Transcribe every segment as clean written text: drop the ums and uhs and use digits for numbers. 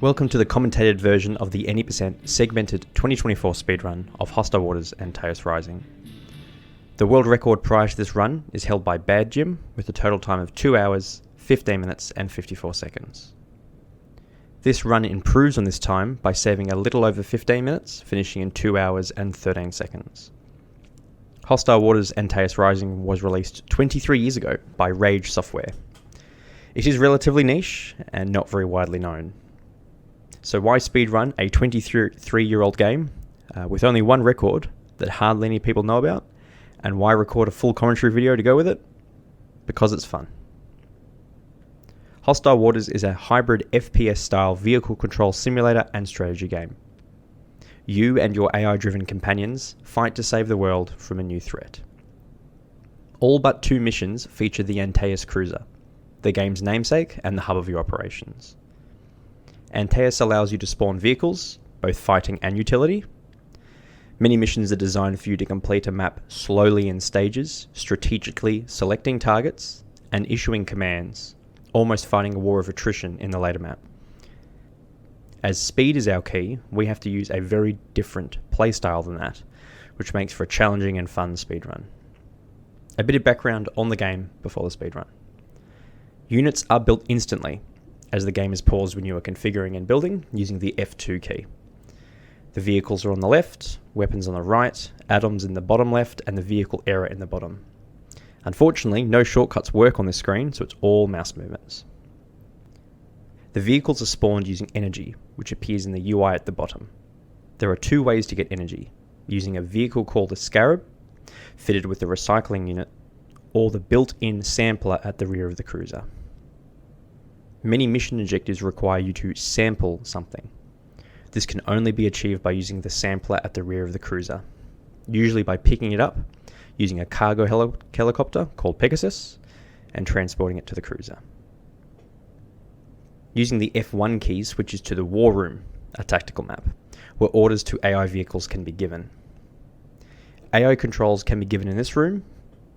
Welcome to the commentated version of the Any% segmented 2024 speedrun of Hostile Waters Anteaus Rising. The world record prior to this run is held by Bad Jim with a total time of 2 hours, 15 minutes and 54 seconds. This run improves on this time by saving a little over 15 minutes, finishing in 2 hours and 13 seconds. Hostile Waters Antaeus Rising was released 23 years ago by Rage Software. It is relatively niche and not very widely known. So why speedrun a 23-year-old game with only one record that hardly any people know about? And why record a full commentary video to go with it? Because it's fun. Hostile Waters is a hybrid FPS-style vehicle control simulator and strategy game. You and your AI-driven companions fight to save the world from a new threat. All but 2 missions feature the Antaeus Cruiser, the game's namesake and the hub of your operations. Antaeus allows you to spawn vehicles, both fighting and utility. Many missions are designed for you to complete a map slowly in stages, strategically selecting targets and issuing commands, almost fighting a war of attrition in the later map. As speed is our key, we have to use a very different playstyle than that, which makes for a challenging and fun speedrun. A bit of background on the game before the speedrun. Units are built instantly, as the game is paused when you are configuring and building using the F2 key. The vehicles are on the left, weapons on the right, atoms in the bottom left, and the vehicle error in the bottom. Unfortunately, no shortcuts work on this screen, so it's all mouse movements. The vehicles are spawned using energy, which appears in the UI at the bottom. There are 2 ways to get energy, using a vehicle called a Scarab, fitted with a recycling unit, or the built-in sampler at the rear of the cruiser. Many mission objectives require you to sample something. This can only be achieved by using the sampler at the rear of the cruiser, usually by picking it up, using a cargo helicopter called Pegasus, and transporting it to the cruiser. Using the F1 key switches to the War Room, a tactical map, where orders to AI vehicles can be given. AI controls can be given in this room,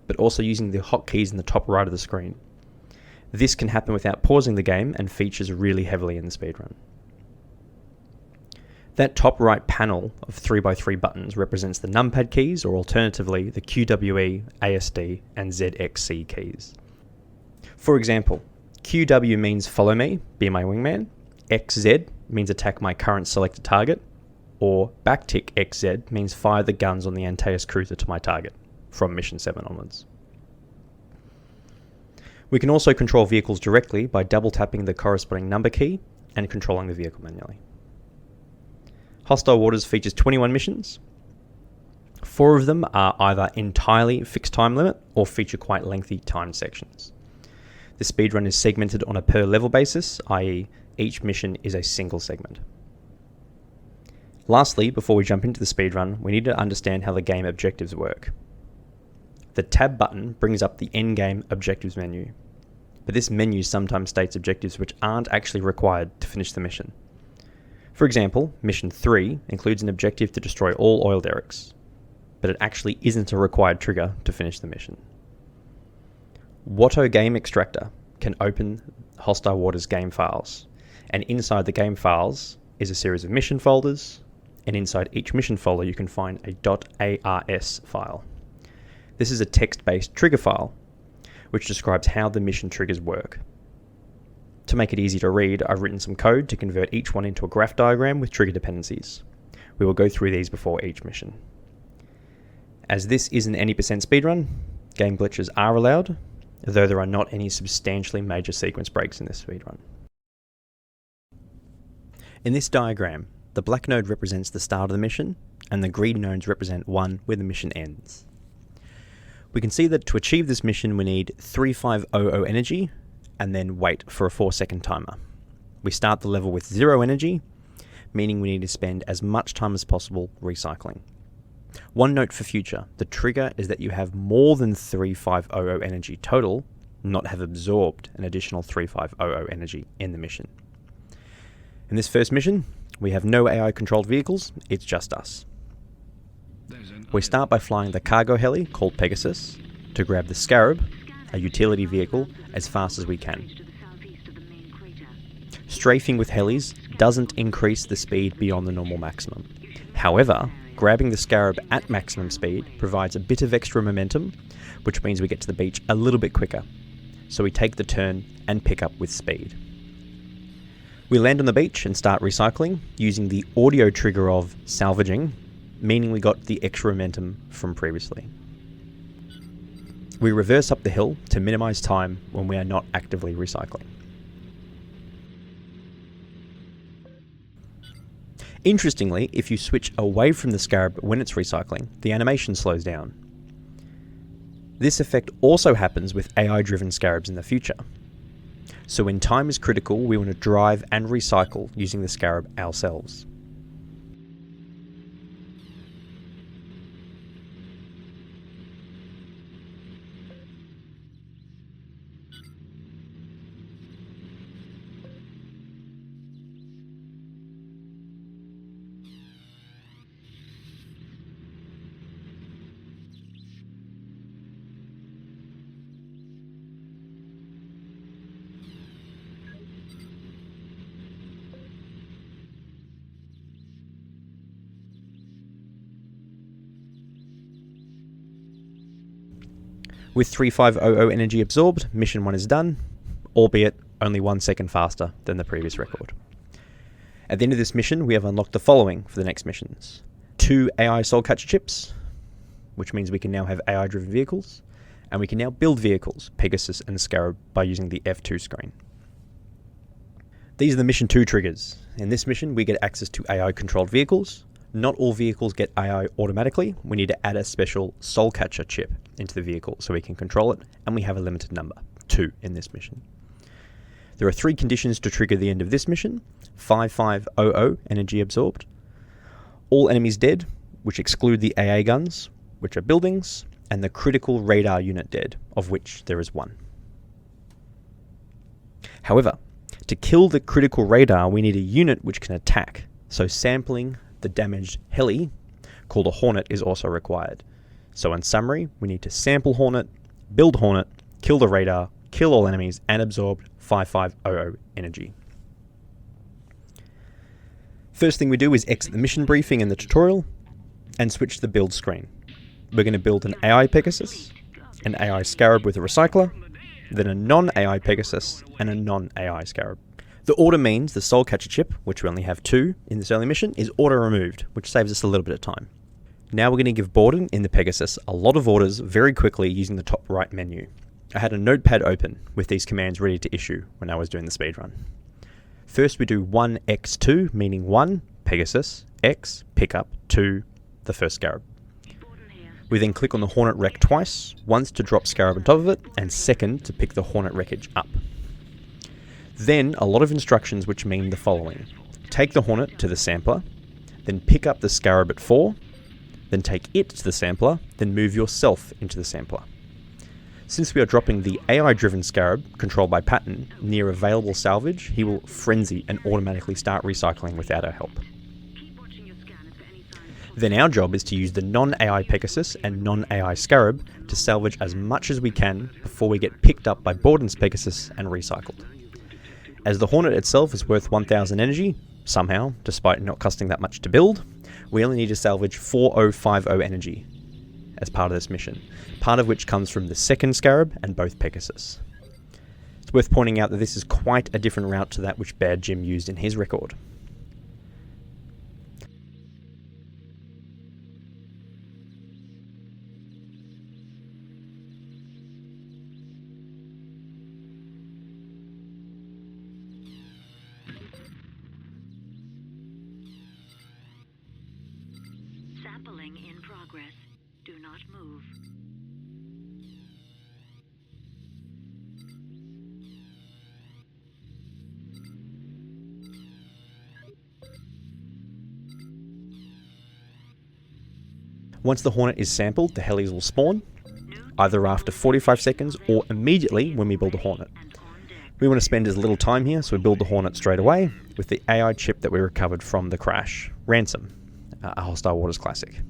but also using the hotkeys in the top right of the screen. This can happen without pausing the game and features really heavily in the speedrun. That top right panel of 3x3 buttons represents the numpad keys, or alternatively the QWE, ASD and ZXC keys. For example, QW means follow me, be my wingman, XZ means attack my current selected target, or backtick XZ means fire the guns on the Antaeus Cruiser to my target, from mission 7 onwards. We can also control vehicles directly by double tapping the corresponding number key and controlling the vehicle manually. Hostile Waters features 21 missions. 4 of them are either entirely fixed time limit or feature quite lengthy timed sections. The speedrun is segmented on a per level basis, i.e. each mission is a single segment. Lastly, before we jump into the speedrun, we need to understand how the game objectives work. The tab button brings up the endgame objectives menu, but this menu sometimes states objectives which aren't actually required to finish the mission. For example, mission 3 includes an objective to destroy all oil derricks, but it actually isn't a required trigger to finish the mission. Watto Game Extractor can open Hostile Waters game files, and inside the game files is a series of mission folders, and inside each mission folder you can find a .ars file. This is a text-based trigger file, which describes how the mission triggers work. To make it easy to read, I've written some code to convert each one into a graph diagram with trigger dependencies. We will go through these before each mission. As this is an Any% speedrun, game glitches are allowed, though there are not any substantially major sequence breaks in this speedrun. In this diagram, the black node represents the start of the mission, and the green nodes represent one where the mission ends. We can see that to achieve this mission we need 3500 energy and then wait for a 4-second timer. We start the level with 0 energy, meaning we need to spend as much time as possible recycling. One note for future, the trigger is that you have more than 3500 energy total, not have absorbed an additional 3500 energy in the mission. In this first mission, we have no AI controlled vehicles, it's just us. We start by flying the cargo heli, called Pegasus, to grab the Scarab, a utility vehicle, as fast as we can. Strafing with helis doesn't increase the speed beyond the normal maximum. However, grabbing the scarab at maximum speed provides a bit of extra momentum, which means we get to the beach a little bit quicker. So we take the turn and pick up with speed. We land on the beach and start recycling using the audio trigger of salvaging, meaning we got the extra momentum from previously. We reverse up the hill to minimize time when we are not actively recycling. Interestingly, if you switch away from the scarab when it's recycling, the animation slows down. This effect also happens with AI-driven scarabs in the future. So when time is critical, we want to drive and recycle using the scarab ourselves. With 3500 energy absorbed, mission 1 is done, albeit only 1 second faster than the previous record. At the end of this mission, we have unlocked the following for the next missions. 2 AI soul catcher chips, which means we can now have AI driven vehicles, and we can now build vehicles, Pegasus and Scarab, by using the F2 screen. These are the mission 2 triggers. In this mission, we get access to AI controlled vehicles. Not all vehicles get AI automatically. We need to add a special soul catcher chip into the vehicle so we can control it, and we have a limited number, 2 in this mission. There are 3 conditions to trigger the end of this mission. 5500 energy absorbed, all enemies dead, which exclude the AA guns, which are buildings, and the critical radar unit dead, of which there is 1. However, to kill the critical radar, we need a unit which can attack, so sampling the damaged heli, called a Hornet, is also required. So in summary, we need to sample Hornet, build Hornet, kill the radar, kill all enemies, and absorb 5500 energy. First thing we do is exit the mission briefing and the tutorial, and switch to the build screen. We're going to build an AI Pegasus, an AI Scarab with a recycler, then a non-AI Pegasus, and a non-AI Scarab. The order means the soul catcher chip, which we only have 2 in this early mission, is auto-removed, which saves us a little bit of time. Now we're going to give Borden in the Pegasus a lot of orders very quickly using the top right menu. I had a notepad open with these commands ready to issue when I was doing the speedrun. First we do 1x2, meaning 1, Pegasus, x, pickup, 2, the first Scarab. We then click on the Hornet wreck twice, once to drop Scarab on top of it, and second to pick the Hornet wreckage up. Then a lot of instructions which mean the following. Take the Hornet to the sampler, then pick up the Scarab at 4, then take it to the sampler, then move yourself into the sampler. Since we are dropping the AI-driven Scarab, controlled by Patton, near available salvage, he will frenzy and automatically start recycling without our help. Then our job is to use the non-AI Pegasus and non-AI Scarab to salvage as much as we can before we get picked up by Borden's Pegasus and recycled. As the Hornet itself is worth 1000 energy, somehow, despite not costing that much to build, we only need to salvage 4050 energy as part of this mission, part of which comes from the second Scarab and both Pegasus. It's worth pointing out that this is quite a different route to that which Bad Jim used in his record. Sampling in progress. Do not move. Once the Hornet is sampled, the helis will spawn, either after 45 seconds or immediately when we build a Hornet. We want to spend as little time here, so we build the Hornet straight away with the AI chip that we recovered from the crash, Ransom, a Hostile Waters classic.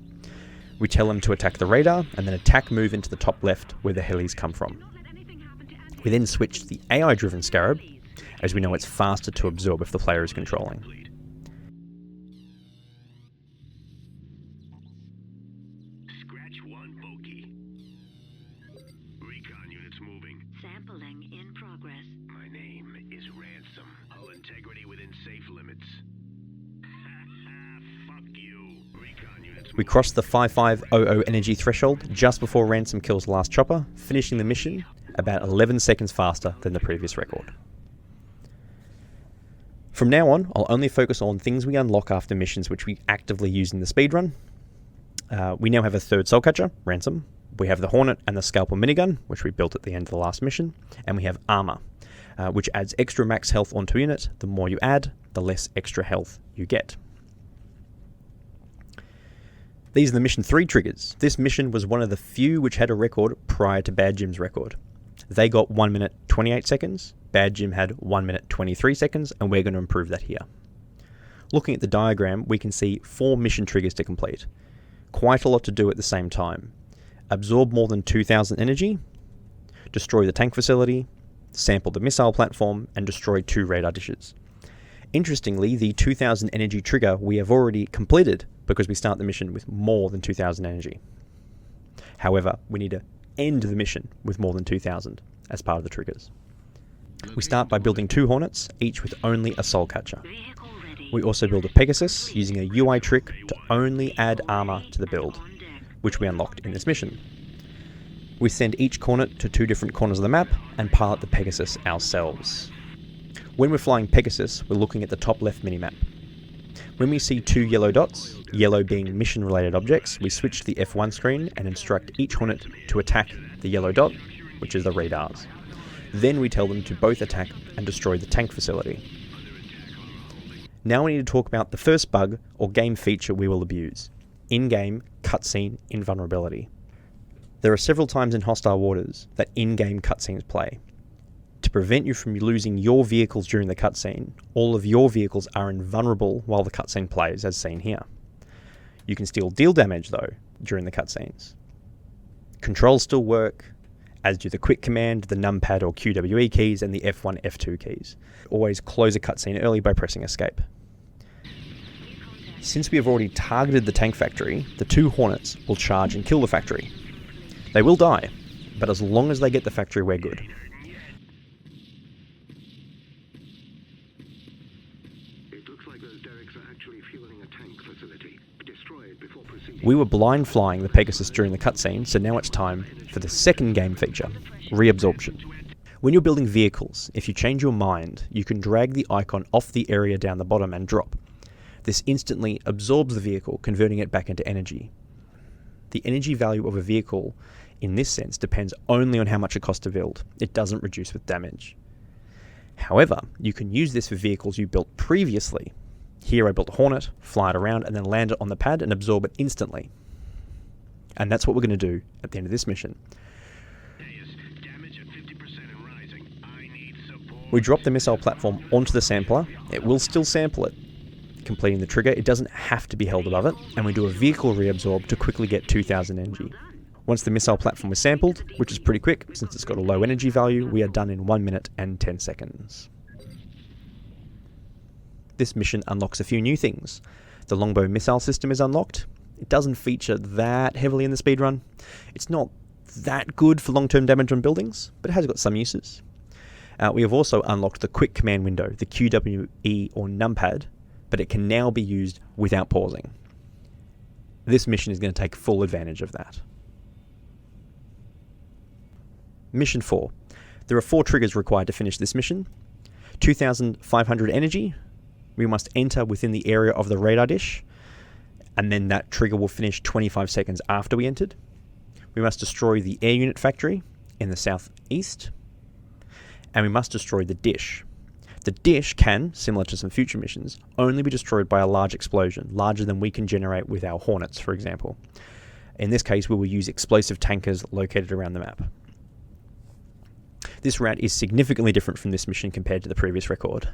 We tell him to attack the radar, and then attack move into the top left where the helis come from. We then switch to the AI-driven Scarab, as we know it's faster to absorb if the player is controlling. Scratch one bogey. Recon units moving. Sampling in progress. My name is Ransom. Hull integrity within safe limits. Fuck you. Recon units We crossed the 5500 energy threshold just before Ransom kills the last chopper, finishing the mission about 11 seconds faster than the previous record. From now on, I'll only focus on things we unlock after missions which we actively use in the speedrun. We now have a third soul catcher, Ransom. We have the Hornet and the Scalpel minigun, which we built at the end of the last mission. And we have armor, which adds extra max health onto a unit. The more you add, the less extra health you get. These are the mission 3 triggers. This mission was one of the few which had a record prior to Bad Jim's record. They got 1 minute 28 seconds, Bad Jim had 1 minute 23 seconds, and we're going to improve that here. Looking at the diagram, we can see 4 mission triggers to complete. Quite a lot to do at the same time. Absorb more than 2,000 energy, destroy the tank facility, sample the missile platform, and destroy 2 radar dishes. Interestingly, the 2,000 energy trigger we have already completed because we start the mission with more than 2,000 energy. However, we need to end the mission with more than 2,000 as part of the triggers. We start by building 2 Hornets, each with only a soul catcher. Vehicle ready. We also build a Pegasus using a UI trick to only add armor to the build, On deck. which we unlocked in this mission. We send each Hornet to 2 different corners of the map and pilot the Pegasus ourselves. When we're flying Pegasus, we're looking at the top left minimap. When we see 2 yellow dots, yellow being mission-related objects, we switch to the F1 screen and instruct each Hornet to attack the yellow dot, which is the radars. Then we tell them to both attack and destroy the tank facility. Now we need to talk about the first bug or game feature we will abuse: in-game cutscene invulnerability. There are several times in hostile waters that in-game cutscenes play. To prevent you from losing your vehicles during the cutscene, all of your vehicles are invulnerable while the cutscene plays, as seen here. You can still deal damage, though, during the cutscenes. Controls still work, as do the quick command, the numpad or QWE keys, and the F1, F2 keys. Always close a cutscene early by pressing escape. Since we have already targeted the tank factory, the 2 Hornets will charge and kill the factory. They will die, but as long as they get the factory, we're good. It looks like those derricks are actually fueling a tank facility. Destroy it before proceeding. We were blind flying the Pegasus during the cutscene, so now it's time for the second game feature, reabsorption. When you're building vehicles, if you change your mind, you can drag the icon off the area down the bottom and drop. This instantly absorbs the vehicle, converting it back into energy. The energy value of a vehicle, in this sense, depends only on how much it costs to build. It doesn't reduce with damage. However, you can use this for vehicles you built previously. Here I built a Hornet, fly it around, and then land it on the pad and absorb it instantly. And that's what we're going to do at the end of this mission. Damage at 50% and rising. I need support. We drop the missile platform onto the sampler. It will still sample it, completing the trigger. It doesn't have to be held above it, and we do a vehicle reabsorb to quickly get 2,000 energy. Once the missile platform is sampled, which is pretty quick since it's got a low energy value, we are done in 1 minute and 10 seconds. This mission unlocks a few new things. The longbow missile system is unlocked. It doesn't feature that heavily in the speedrun. It's not that good for long-term damage on buildings, but it has got some uses. We have also unlocked the quick command window, the QWE or numpad, but it can now be used without pausing. This mission is going to take full advantage of that. Mission 4. There are 4 triggers required to finish this mission. 2,500 energy. We must enter within the area of the radar dish, and then that trigger will finish 25 seconds after we entered. We must destroy the air unit factory in the southeast, and we must destroy the dish. The dish can, similar to some future missions, only be destroyed by a large explosion, larger than we can generate with our Hornets, for example. In this case, we will use explosive tankers located around the map. This route is significantly different from this mission compared to the previous record.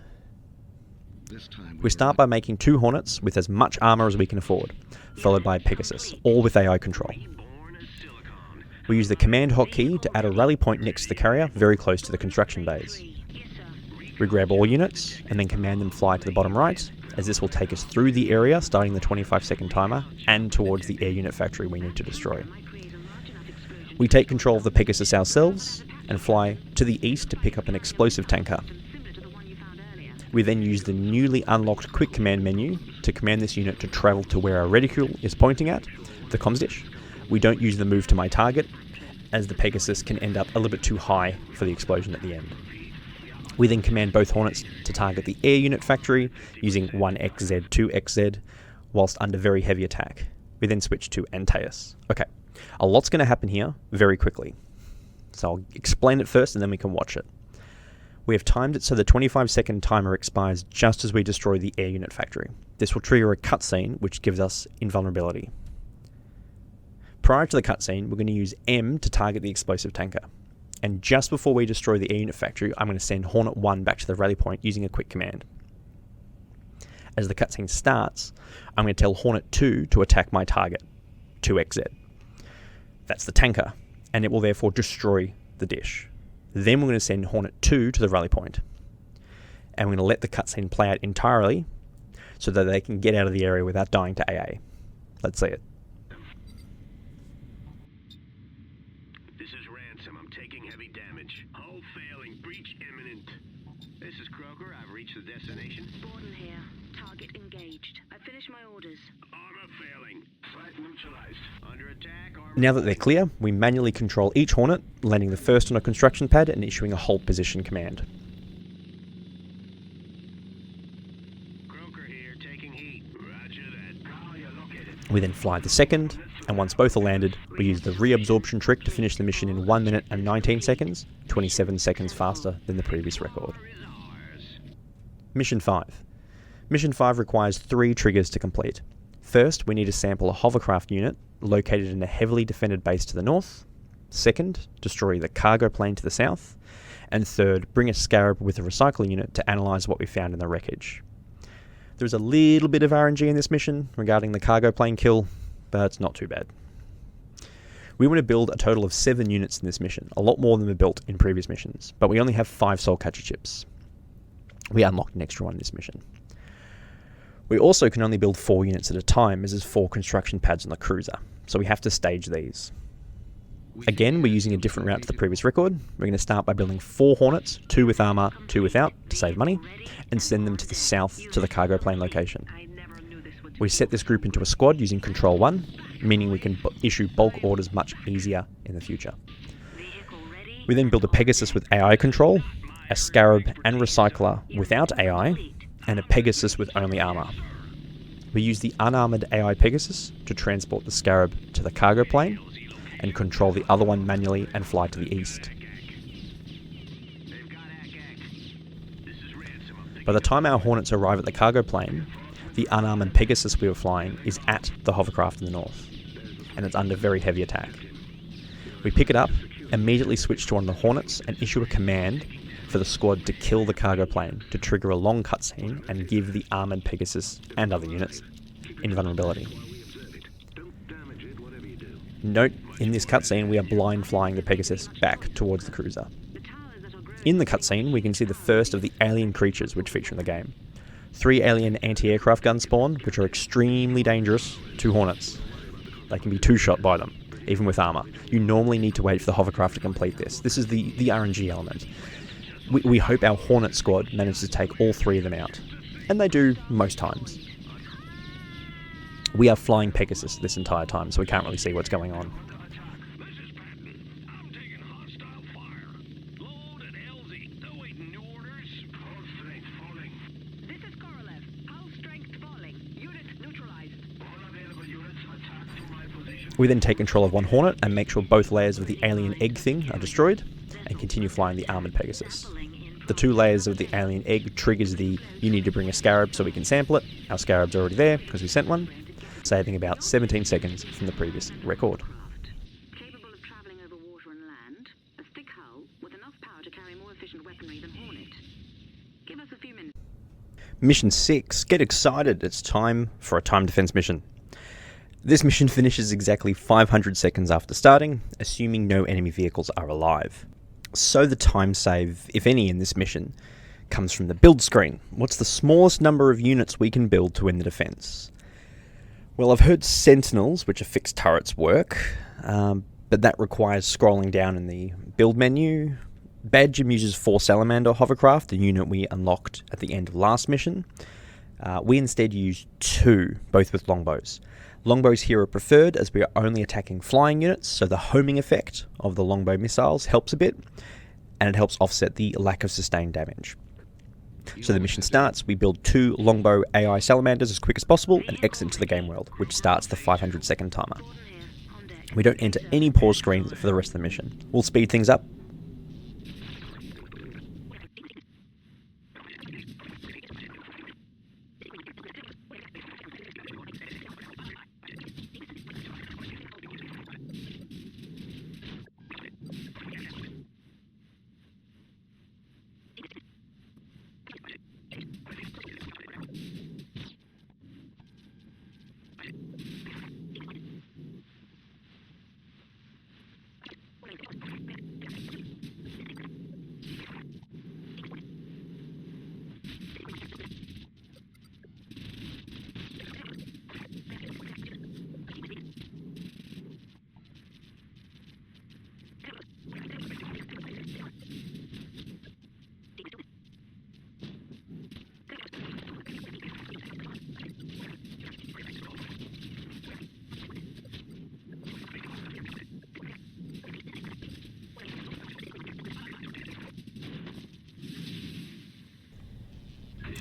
We start by making 2 Hornets with as much armor as we can afford, followed by Pegasus, all with AI control. We use the command hotkey to add a rally point next to the carrier, very close to the construction bays. We grab all units and then command them fly to the bottom right, as this will take us through the area starting the 25-second timer and towards the air unit factory we need to destroy. We take control of the Pegasus ourselves and fly to the east to pick up an explosive tanker. We then use the newly unlocked quick command menu to command this unit to travel to where our reticule is pointing at, the comms dish. We don't use the move to my target, as the Pegasus can end up a little bit too high for the explosion at the end. We then command both Hornets to target the air unit factory using 1XZ, 2XZ, whilst under very heavy attack. We then switch to Antaeus. Okay, a lot's going to happen here very quickly. So I'll explain it first and then we can watch it. We have timed it so the 25-second timer expires just as we destroy the air unit factory. This will trigger a cutscene which gives us invulnerability. Prior to the cutscene, we're going to use M to target the explosive tanker. And just before we destroy the air unit factory, I'm going to send Hornet 1 back to the rally point using a quick command. As the cutscene starts, I'm going to tell Hornet 2 to attack my target, 2XZ. That's the tanker, and it will therefore destroy the dish. Then we're going to send Hornet 2 to the rally point. And we're going to let the cutscene play out entirely so that they can get out of the area without dying to AA. Let's see it. This is Ransom. I'm taking heavy damage. Hull failing. Breach imminent. This is Croker. I've reached the destination. Borden here. Target engaged. I finished my orders. Armor failing. Threat neutralized. Under attack. Armor. Now that they're clear, we manually control each Hornet, landing the first on a construction pad and issuing a hold position command. Croker here. Taking heat. Roger that. How you located? We then fly the second, and once both are landed, we use the reabsorption trick to finish the mission in 1 minute and 19 seconds, 27 seconds faster than the previous record. Mission 5. Mission 5 requires 3 triggers to complete. First, we need to sample a hovercraft unit located in a heavily defended base to the north. Second, destroy the cargo plane to the south. And third, bring a Scarab with a recycling unit to analyse what we found in the wreckage. There's a little bit of RNG in this mission regarding the cargo plane kill, but it's not too bad. We want to build a total of 7 units in this mission, a lot more than we built in previous missions, but we only have 5 soul catcher chips. We unlocked an extra one in this mission. We also can only build 4 units at a time, as there's 4 construction pads on the cruiser, so we have to stage these. Again, we're using a different route to the previous record. We're going to start by building 4 Hornets, 2 with armor, 2 without, to save money, and send them to the south to the cargo plane location. We set this group into a squad using Control 1, meaning we can issue bulk orders much easier in the future. We then build a Pegasus with AI control, a Scarab and Recycler without AI, and a Pegasus with only armor. We use the unarmored AI Pegasus to transport the Scarab to the cargo plane, and control the other one manually and fly to the east. By the time our Hornets arrive at the cargo plane, the unarmored Pegasus we were flying is at the hovercraft in the north, and it's under very heavy attack. We pick it up, immediately switch to one of the Hornets, and issue a command for the squad to kill the cargo plane to trigger a long cutscene and give the armored Pegasus and other units invulnerability. Note, in this cutscene we are blind flying the Pegasus back towards the cruiser. In the cutscene we can see the first of the alien creatures which feature in the game. 3 alien anti-aircraft guns spawn, which are extremely dangerous to Hornets. They can be 2-shot by them, even with armor. You normally need to wait for the hovercraft to complete this. This is the RNG element. We hope our Hornet squad manages to take all 3 of them out, and they do most times. We are flying Pegasus this entire time, so we can't really see what's going on. We then take control of one Hornet and make sure both layers of the alien egg thing are destroyed, and continue flying the armoured Pegasus. The 2 layers of the alien egg triggers the you need to bring a Scarab so we can sample it. Our Scarab's already there because we sent one, saving about 17 seconds from the previous record. Capable of traveling over water and land, a thick hull with enough power to carry more efficient weaponry than Hornet. Give us a few minutes. Mission 6. Get excited, it's time for a time defense mission. This mission finishes exactly 500 seconds after starting, assuming no enemy vehicles are alive. So the time save, if any, in this mission comes from the build screen. What's the smallest number of units we can build to win the defense? Well, I've heard Sentinels, which are fixed turrets, work, but that requires scrolling down in the build menu. Badgem uses 4 Salamander hovercraft, the unit we unlocked at the end of last mission. We instead use 2, both with longbows. Longbows here are preferred as we are only attacking flying units, so the homing effect of the longbow missiles helps a bit, and it helps offset the lack of sustained damage. So the mission starts, we build 2 longbow AI salamanders as quick as possible and exit into the game world, which starts the 500-second timer. We don't enter any pause screens for the rest of the mission. We'll speed things up.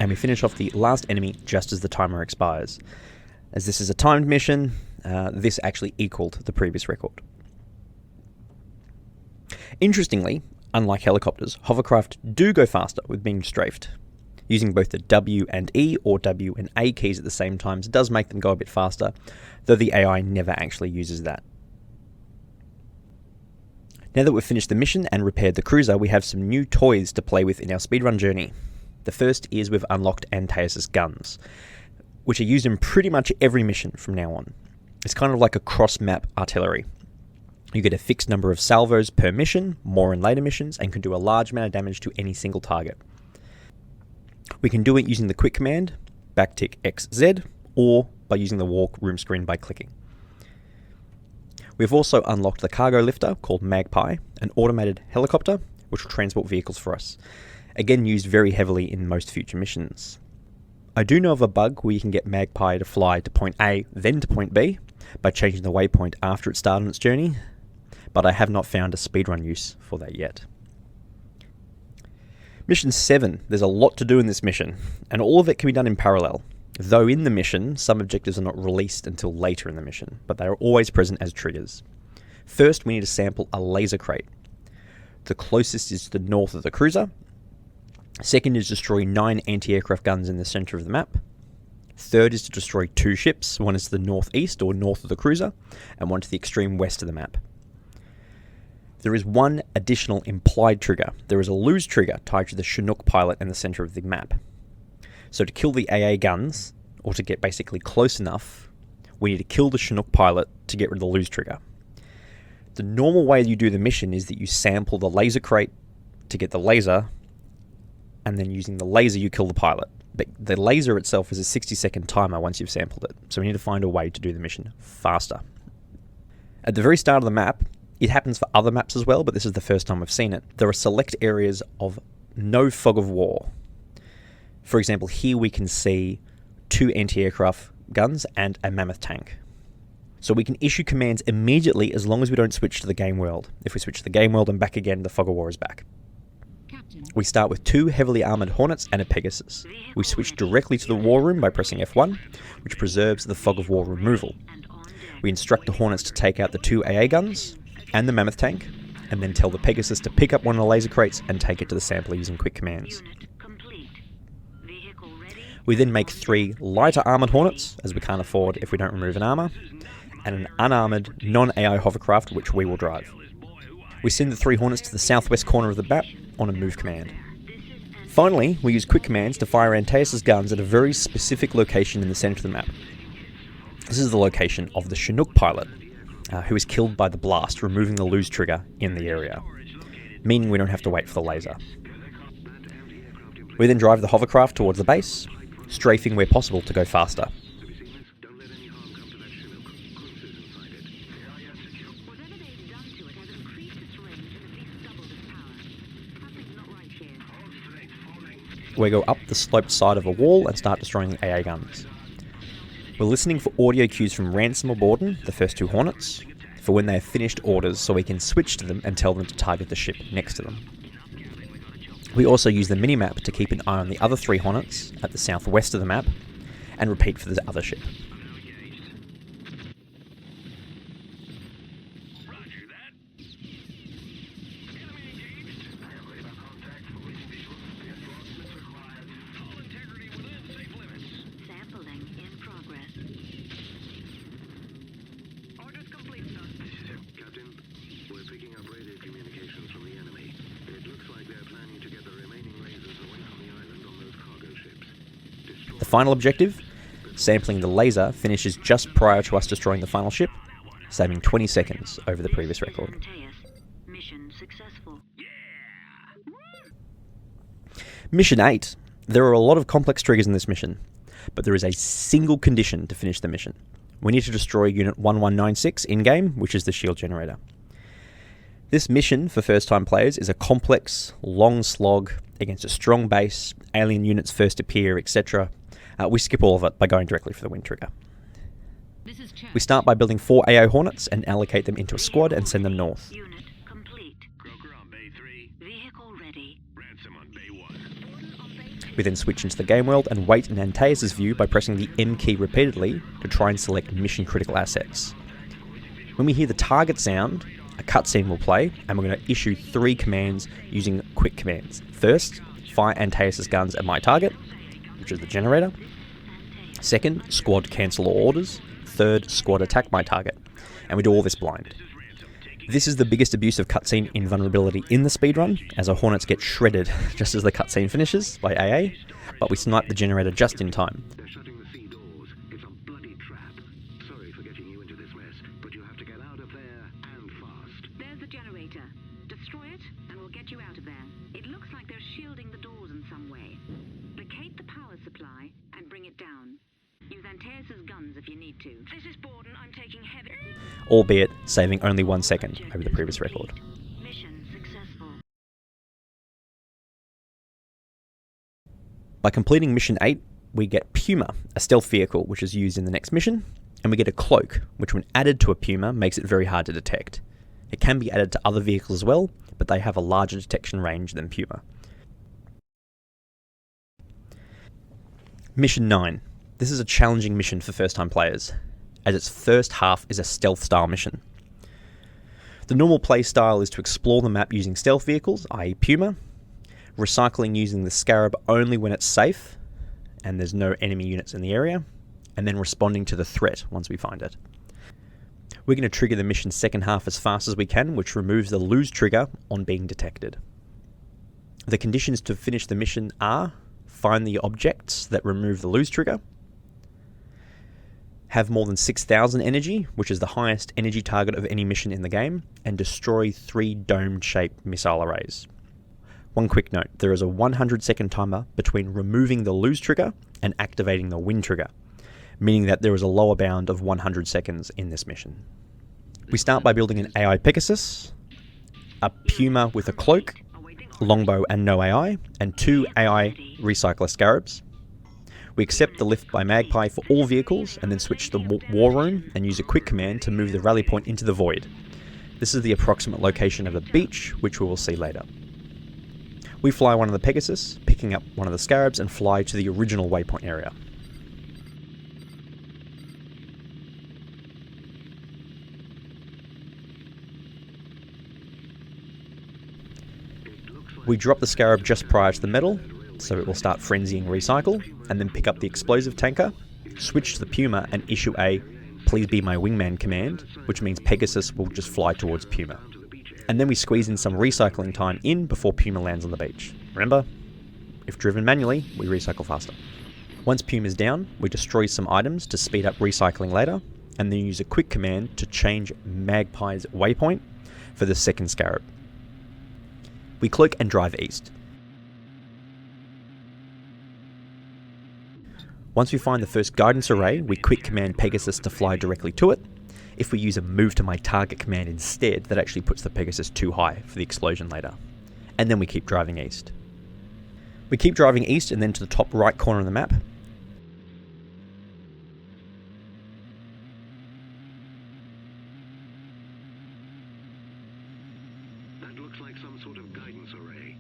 And we finish off the last enemy just as the timer expires. As this is a timed mission, this actually equaled the previous record. Interestingly, unlike helicopters, hovercraft do go faster with being strafed. Using both the W and E or W and A keys at the same time does make them go a bit faster, though the AI never actually uses that. Now that we've finished the mission and repaired the cruiser, we have some new toys to play with in our speedrun journey. The first is we've unlocked Antaeus' guns, which are used in pretty much every mission from now on. It's kind of like a cross-map artillery. You get a fixed number of salvos per mission, more in later missions, and can do a large amount of damage to any single target. We can do it using the quick command, backtick XZ, or by using the walk room screen by clicking. We've also unlocked the cargo lifter called Magpie, an automated helicopter which will transport vehicles for us. Again, used very heavily in most future missions. I do know of a bug where you can get Magpie to fly to point A, then to point B, by changing the waypoint after it started on its journey, but I have not found a speedrun use for that yet. Mission 7, there's a lot to do in this mission, and all of it can be done in parallel. Though in the mission, some objectives are not released until later in the mission, but they are always present as triggers. First, we need to sample a laser crate. The closest is to the north of the cruiser. Second is destroy 9 anti-aircraft guns in the center of the map. Third is to destroy 2 ships, one is to the northeast or north of the cruiser, and one to the extreme west of the map. There is one additional implied trigger. There is a lose trigger tied to the Chinook pilot in the center of the map. So to kill the AA guns, or to get basically close enough, we need to kill the Chinook pilot to get rid of the lose trigger. The normal way you do the mission is that you sample the laser crate to get the laser, and then using the laser you kill the pilot. But the laser itself is a 60-second timer once you've sampled it, so we need to find a way to do the mission faster. At the very start of the map, it happens for other maps as well, but this is the first time I've seen it. There are select areas of no fog of war. For example, here we can see 2 anti-aircraft guns and a mammoth tank. So we can issue commands immediately as long as we don't switch to the game world. If we switch to the game world and back again, the fog of war is back. We start with 2 heavily armoured Hornets and a Pegasus. We switch directly to the war room by pressing F1, which preserves the fog of war removal. We instruct the Hornets to take out the 2 AA guns and the mammoth tank, and then tell the Pegasus to pick up one of the laser crates and take it to the sampler using quick commands. We then make 3 lighter armoured Hornets, as we can't afford if we don't remove an armour, and an unarmoured, non-AI hovercraft which we will drive. We send the 3 Hornets to the southwest corner of the map on a move command. Finally, we use quick commands to fire Antaeus' guns at a very specific location in the centre of the map. This is the location of the Chinook pilot, who is killed by the blast, removing the lose trigger in the area, meaning we don't have to wait for the laser. We then drive the hovercraft towards the base, strafing where possible to go faster. Don't let any harm come to that Chinook. Kunz is inside it. AIS secure. Whatever they've done to it has increased its range and at least doubled its power. Something's not right here. Hold straight, falling. We go up the sloped side of a wall and start destroying the AA guns. We're listening for audio cues from Ransom or Borden, the first two Hornets, for when they have finished orders so we can switch to them and tell them to target the ship next to them. We also use the minimap to keep an eye on the other three Hornets at the southwest of the map, and repeat for the other ship. Roger that. Enemy engaged. I have radar contact for waiting visuals. Reinforcements required. Hull integrity within safe limits. Sampling in progress. Orders complete, sir. This is it, Captain. We're picking up radio communications from the enemy. It looks like they're planning to get the remaining lasers away from the island on those cargo ships. Destroy The final objective, sampling the laser, finishes just prior to us destroying the final ship, saving 20 seconds over the previous record. Antaeus. Mission successful. Mission 8. There are a lot of complex triggers in this mission, but there is a single condition to finish the mission. We need to destroy Unit 1196 in-game, which is the shield generator. This mission, for first-time players, is a complex, long slog against a strong base, alien units first appear, etc. We skip all of it by going directly for the wind trigger. We start by building 4 AO Hornets and allocate them into a squad and send them north. Unit complete. Croker on Bay 3. Vehicle ready. Ransom on Bay 1. We then switch into the game world and wait in Antaeus' view by pressing the M key repeatedly to try and select mission critical assets. When we hear the target sound, a cutscene will play, and we're going to issue 3 commands using quick commands. First, fire Antaeus' guns at my target, which is the generator. Second, squad cancel all orders. Third, squad attack my target. And we do all this blind. This is the biggest abuse of cutscene invulnerability in the speedrun, as our Hornets get shredded just as the cutscene finishes by AA, but we snipe the generator just in time. They're shutting the sea doors. It's a bloody trap. Sorry for getting you into this mess, but you have to get out of there and fast. There's the generator. Destroy it, and we'll get you out of there. It looks like they're shielding the doors in some way. Locate the power supply and bring it down. Use Antaeus' guns if you need to. This is Borden. I'm taking heavy. Albeit saving only 1 second over the previous record. Mission successful. By completing Mission 8, we get Puma, a stealth vehicle which is used in the next mission, and we get a cloak, which when added to a Puma makes it very hard to detect. It can be added to other vehicles as well, but they have a larger detection range than Puma. Mission 9. This is a challenging mission for first-time players, as its first half is a stealth-style mission. The normal play style is to explore the map using stealth vehicles, i.e. Puma, recycling using the Scarab only when it's safe, and there's no enemy units in the area, and then responding to the threat once we find it. We're going to trigger the mission's second half as fast as we can, which removes the lose trigger on being detected. The conditions to finish the mission are: find the objects that remove the lose trigger, have more than 6,000 energy, which is the highest energy target of any mission in the game, and destroy 3 dome-shaped missile arrays. One quick note, there is a 100-second timer between removing the lose trigger and activating the win trigger, meaning that there is a lower bound of 100 seconds in this mission. We start by building an AI Pegasus, a Puma with a cloak, longbow and no AI, and 2 AI recycler Scarabs. We accept the lift by Magpie for all vehicles and then switch to the war room and use a quick command to move the rally point into the void. This is the approximate location of the beach, which we will see later. We fly one of the Pegasus, picking up one of the Scarabs, and fly to the original waypoint area. We drop the Scarab just prior to the metal, so it will start frenzying recycle, and then pick up the explosive tanker, switch to the Puma and issue a "please be my wingman" command, which means Pegasus will just fly towards Puma. And then we squeeze in some recycling time in before Puma lands on the beach. Remember, if driven manually, we recycle faster. Once Puma's down, we destroy some items to speed up recycling later, and then use a quick command to change Magpie's waypoint for the second Scarab. We cloak and drive east. Once we find the first guidance array, we quick command Pegasus to fly directly to it. If we use a move to my target command instead, that actually puts the Pegasus too high for the explosion later. And then we keep driving east. We keep driving east and then to the top right corner of the map. That looks like some sort of guidance array.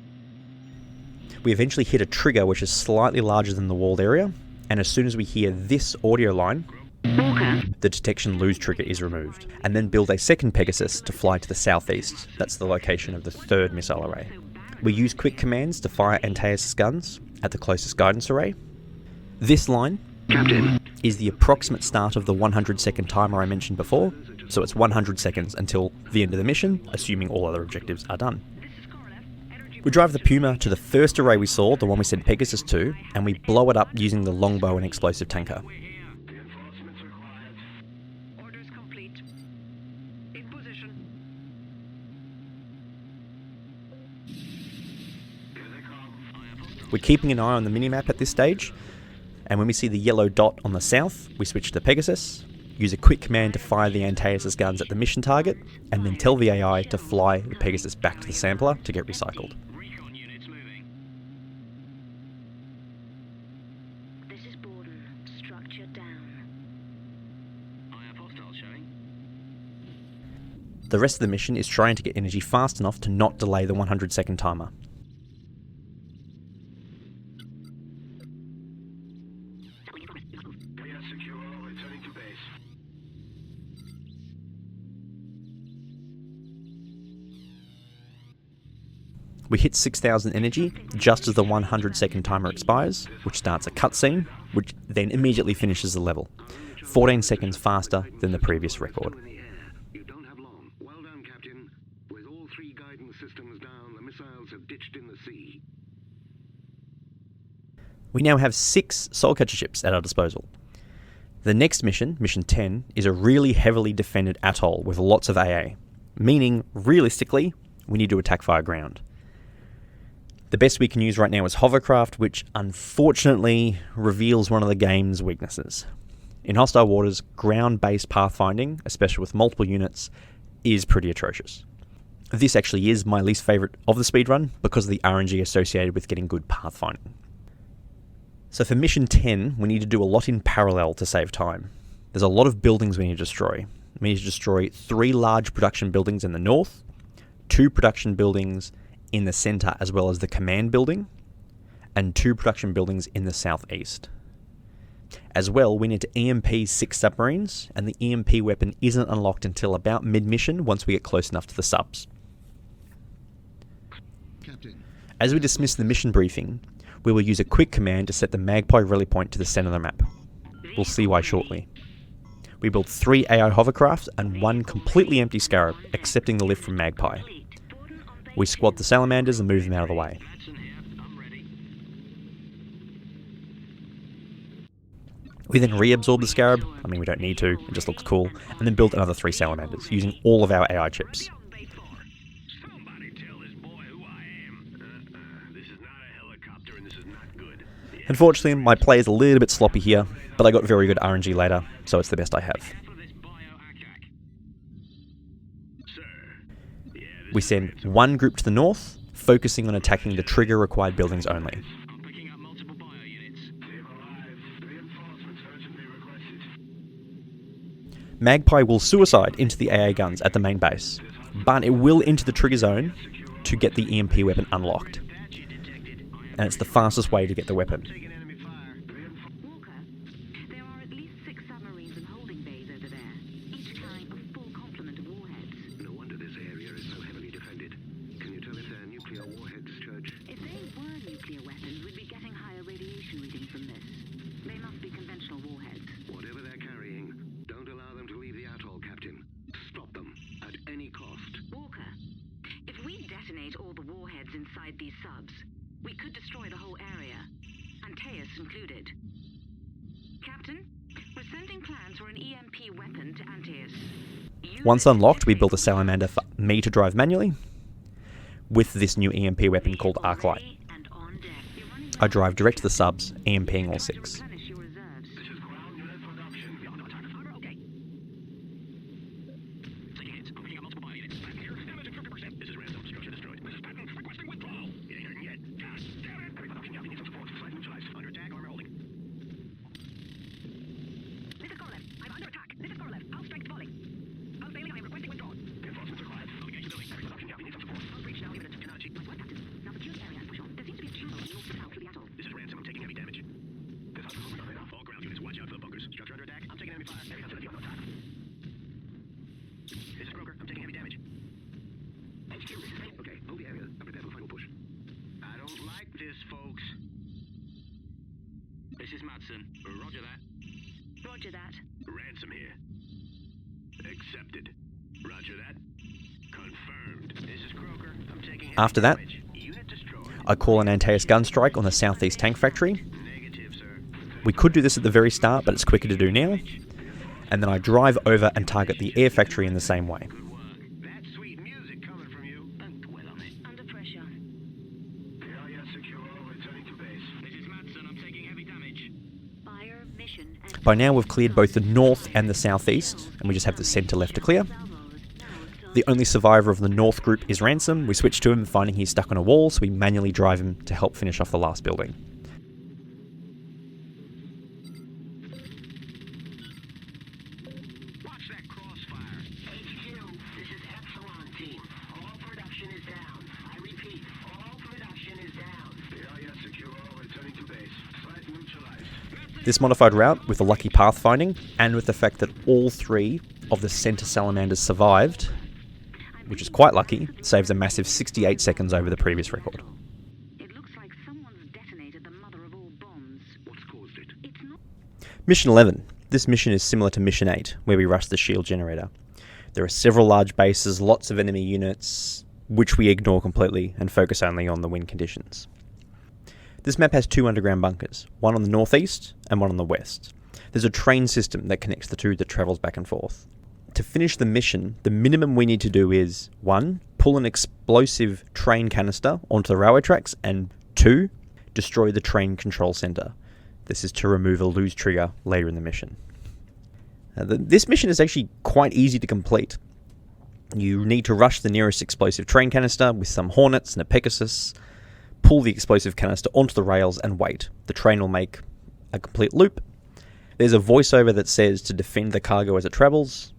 We eventually hit a trigger which is slightly larger than the walled area, and as soon as we hear this audio line, the detection lose trigger is removed, and then build a second Pegasus to fly to the southeast. That's the location of the third missile array. We use quick commands to fire Antaeus' guns at the closest guidance array. This line Captain. is the approximate start of the 100-second timer I mentioned before, so it's 100 seconds until the end of the mission, assuming all other objectives are done. We drive the Puma to the first array we saw, the one we sent Pegasus to, and we blow it up using the longbow and explosive tanker. Reinforcements required. Orders complete. In position. Here they come. We're keeping an eye on the minimap at this stage, and when we see the yellow dot on the south, we switch to Pegasus, use a quick command to fire the Antaeus' guns at the mission target, and then tell the AI to fly the Pegasus back to the sampler to get recycled. Recon units moving. This is Borden. Structure down. I have hostile showing. The rest of the mission is trying to get energy fast enough to not delay the 100-second timer. We are secure. Returning to base. We hit 6,000 energy just as the 100-second timer expires, which starts a cutscene, which then immediately finishes the level, 14 seconds faster than the previous record. In the air. You don't have long. Well done, Captain. With all 3 guidance systems down, the missiles have ditched in the sea. We now have 6 Soul Catcher ships at our disposal. The next mission, Mission 10, is a really heavily defended atoll with lots of AA, meaning, realistically, we need to attack via ground. The best we can use right now is hovercraft, which unfortunately reveals one of the game's weaknesses. In hostile waters, ground-based pathfinding, especially with multiple units, is pretty atrocious. This actually is my least favourite of the speedrun because of the RNG associated with getting good pathfinding. So for Mission 10, we need to do a lot in parallel to save time. There's a lot of buildings we need to destroy. We need to destroy 3 large production buildings in the north, 2 production buildings in the centre as well as the command building, and 2 production buildings in the southeast. As well, we need to EMP 6 submarines, and the EMP weapon isn't unlocked until about mid-mission once we get close enough to the subs. Captain. As we dismiss the mission briefing, we will use a quick command to set the Magpie rally point to the centre of the map. We'll see why shortly. We build 3 AI hovercrafts and 1 completely empty Scarab, accepting the lift from Magpie. We squad the salamanders and move them out of the way. I'm ready. We then reabsorb the Scarab, I mean we don't need to, it just looks cool, and then build another 3 salamanders, using all of our AI chips. Somebody tell this boy who I am. This is not a helicopter and this is not good. Unfortunately, my play is a little bit sloppy here, but I got very good RNG later, so it's the best I have. We send 1 group to the north, focusing on attacking the trigger-required buildings only. I'm picking up multiple bio units. Stay alive. Reinforcements urgently requested. Magpie will suicide into the AA guns at the main base, but it will enter the trigger zone to get the EMP weapon unlocked. And it's the fastest way to get the weapon. Walker, there are at least 6 submarines and holding bays over there, each carrying a full complement of warheads. No wonder this area is so heavily defended. Can you tell if they're nuclear warheads, Church? If they were nuclear weapons, we'd be getting higher radiation readings from this. They must be conventional warheads. Whatever they're carrying, don't allow them to leave the atoll, Captain. Stop them at any cost. Walker, if we detonate all the warheads inside these subs, we could destroy the whole area, Antaeus included. Captain, we're sending plans for an EMP weapon to Antaeus. Once unlocked, we build a salamander for me to drive manually, with this new EMP weapon called Arclight. I drive direct to the subs, EMPing all 6. Replenish your reserves. Matson. Roger that. Roger that. Ransom here. Accepted. Roger that. Confirmed. This is Croker. I'm taking heavy After that, damage. Unit destroyed. I call an Antaeus gun strike on the southeast tank factory. Negative, sir. We could do this at the very start, but it's quicker to do now. And then I drive over and target the air factory in the same way. Good work. That's sweet music coming from you. Don't dwell on it. Under pressure. Area secure. Returning to base. This is Matson. I'm taking heavy damage. Fire mission. By now we've cleared both the north and the southeast, and we just have the centre left to clear. The only survivor of the north group is Ransom. We switch to him, finding he's stuck on a wall, so we manually drive him to help finish off the last building. Watch that crossfire. HQ, this is Epsilon team. All production is down. I repeat, all production is down. Area secure. Returning to base. Site neutralized. This modified route, with the lucky pathfinding, and with the fact that all three of the centre salamanders survived, which is quite lucky, saves a massive 68 seconds over the previous record. It looks like someone's detonated the mother of all bombs. What's caused it? It's not. Mission 11. This mission is similar to Mission 8, where we rush the shield generator. There are several large bases, lots of enemy units, which we ignore completely and focus only on the wind conditions. This map has two underground bunkers, one on the northeast and one on the west. There's a train system that connects the two that travels back and forth. To finish the mission, the minimum we need to do is 1. Pull an explosive train canister onto the railway tracks, and 2. Destroy the train control centre. This is to remove a lose trigger later in the mission. This mission is actually quite easy to complete. You need to rush the nearest explosive train canister with some Hornets and a Pegasus, pull the explosive canister onto the rails and wait. The train will make a complete loop. There's a voiceover that says to defend the cargo as it travels,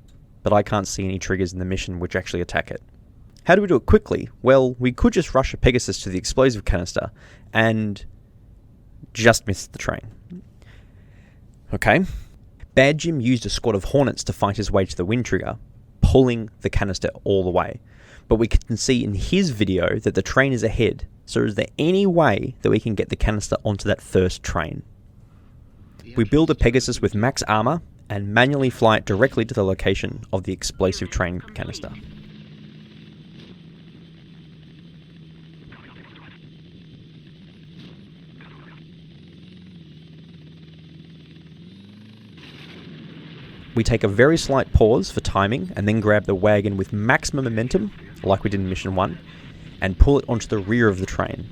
but I can't see any triggers in the mission which actually attack it. How do we do it quickly? Well, we could just rush a Pegasus to the explosive canister and just miss the train. Okay. Bad Jim used a squad of Hornets to fight his way to the wind trigger, pulling the canister all the way. But we can see in his video that the train is ahead, so is there any way that we can get the canister onto that first train? We build a Pegasus with max armor and manually fly it directly to the location of the explosive train canister. We take a very slight pause for timing and then grab the wagon with maximum momentum, like we did in Mission 1, and pull it onto the rear of the train.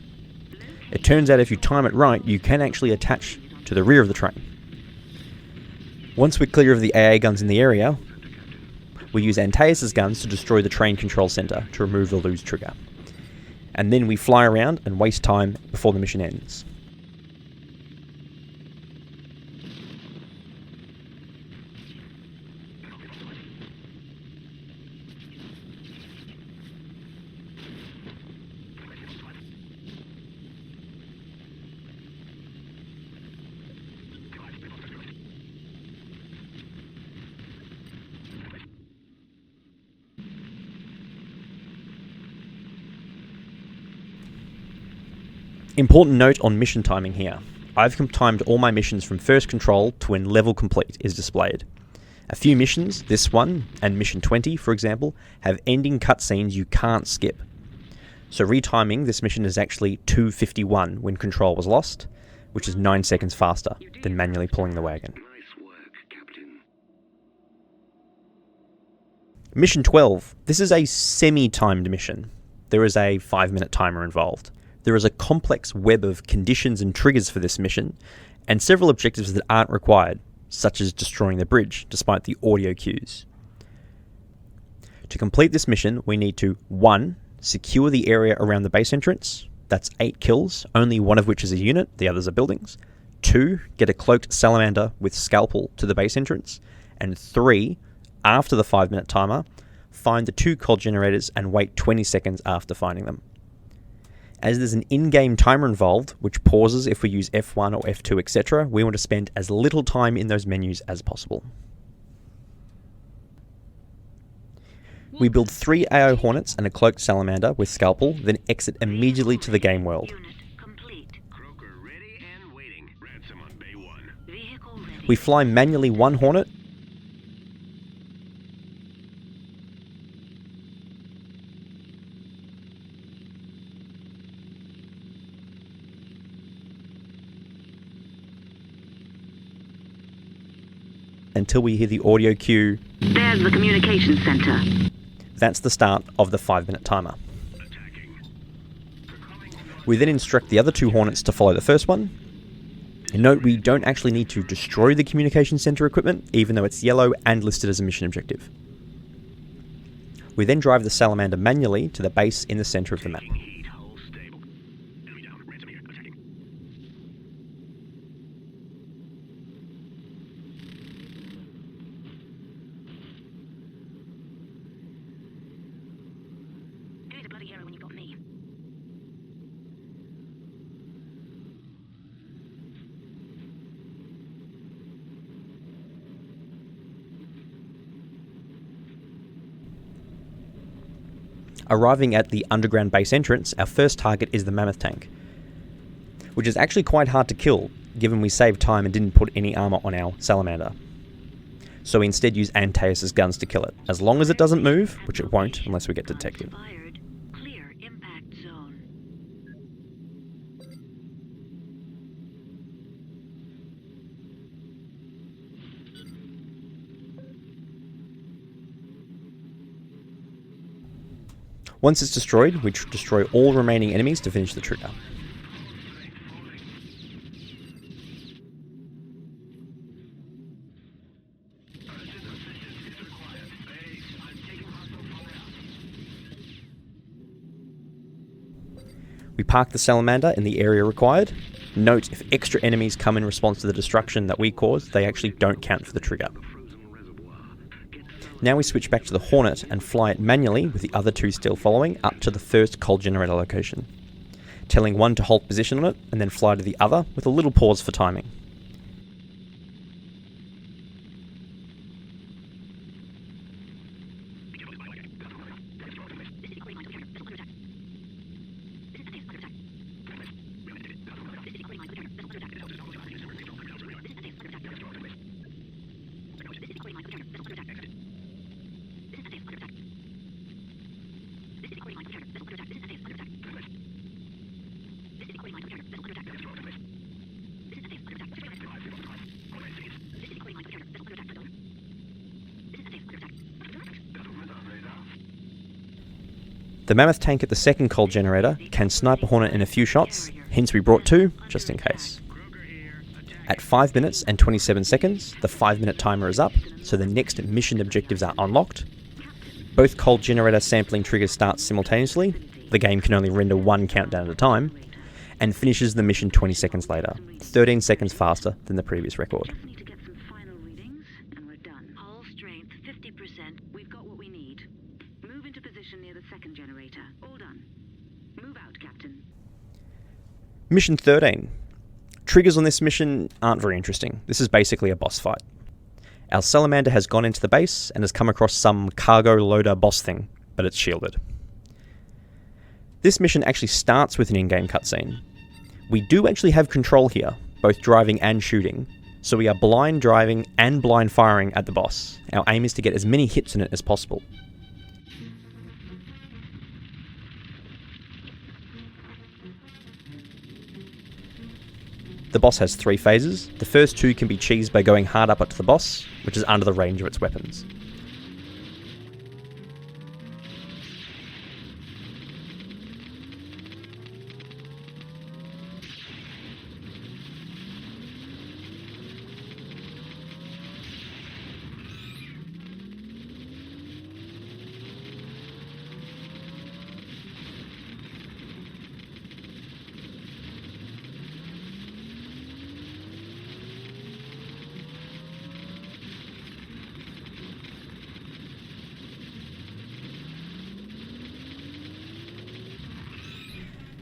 It turns out if you time it right, you can actually attach to the rear of the train. Once we're clear of the AA guns in the area, we use Antaeus' guns to destroy the train control centre to remove the lose trigger. And then we fly around and waste time before the mission ends. Important note on mission timing here. I've timed all my missions from first control to when level complete is displayed. A few missions, this one and mission 20 for example, have ending cutscenes you can't skip. So retiming this mission is actually 2:51 when control was lost, which is 9 seconds faster than manually pulling the wagon. Nice work, Captain. Mission 12. This is a semi-timed mission. There is a 5-minute timer involved. There is a complex web of conditions and triggers for this mission, and several objectives that aren't required, such as destroying the bridge, despite the audio cues. To complete this mission, we need to 1. Secure the area around the base entrance. That's 8 kills, only one of which is a unit, the others are buildings. 2. Get a cloaked salamander with scalpel to the base entrance. And 3. After the 5-minute timer, find the 2 cod generators and wait 20 seconds after finding them. As there's an in-game timer involved, which pauses if we use F1 or F2, etc., we want to spend as little time in those menus as possible. We build 3 AO Hornets and a cloaked salamander with scalpel, then exit immediately to the game world. Unit complete. Croker ready and waiting. Ransom on Bay 1. We fly manually one Hornet, until we hear the audio cue. There's the communications center. That's the start of the 5-minute timer. We then instruct the other 2 Hornets to follow the first one. And note, we don't actually need to destroy the communication center equipment, even though it's yellow and listed as a mission objective. We then drive the Salamander manually to the base in the center of the map. Give it a bloody arrow when you got me. Arriving at the underground base entrance, our first target is the Mammoth tank, which is actually quite hard to kill, given we saved time and didn't put any armor on our Salamander. So we instead use Antaeus' guns to kill it, as long as it doesn't move, which it won't unless we get detected. Fired. Clear impact zone. Once it's destroyed, we destroy all remaining enemies to finish the trigger. We park the Salamander in the area required. Note, if extra enemies come in response to the destruction that we caused, they actually don't count for the trigger. Now we switch back to the Hornet and fly it manually, with the other 2 still following, up to the first cold generator location, telling one to hold position on it and then fly to the other with a little pause for timing. The Mammoth tank at the second cold generator can snipe a Hornet in a few shots, hence we brought 2, just in case. At 5 minutes and 27 seconds, the 5-minute timer is up, so the next mission objectives are unlocked. Both cold generator sampling triggers start simultaneously, the game can only render 1 countdown at a time, and finishes the mission 20 seconds later, 13 seconds faster than the previous record. Just need to get some final readings, and we're done. Hull strength 50%. We've got what we need. Move into position near the second generator. All done. Move out, Captain. Mission 13. Triggers on this mission aren't very interesting. This is basically a boss fight. Our Salamander has gone into the base and has come across some cargo loader boss thing, but it's shielded. This mission actually starts with an in-game cutscene. We do actually have control here, both driving and shooting, so we are blind driving and blind firing at the boss. Our aim is to get as many hits in it as possible. The boss has 3 phases. The first 2 can be cheesed by going hard up to the boss, which is under the range of its weapons.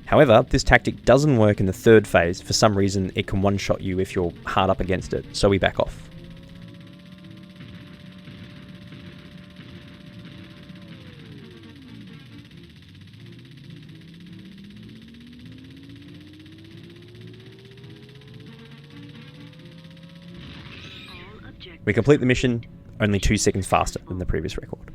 However, this tactic doesn't work in the 3rd phase. For some reason, it can one-shot you if you're hard up against it, so we back off. We complete the mission only 2 seconds faster than the previous record.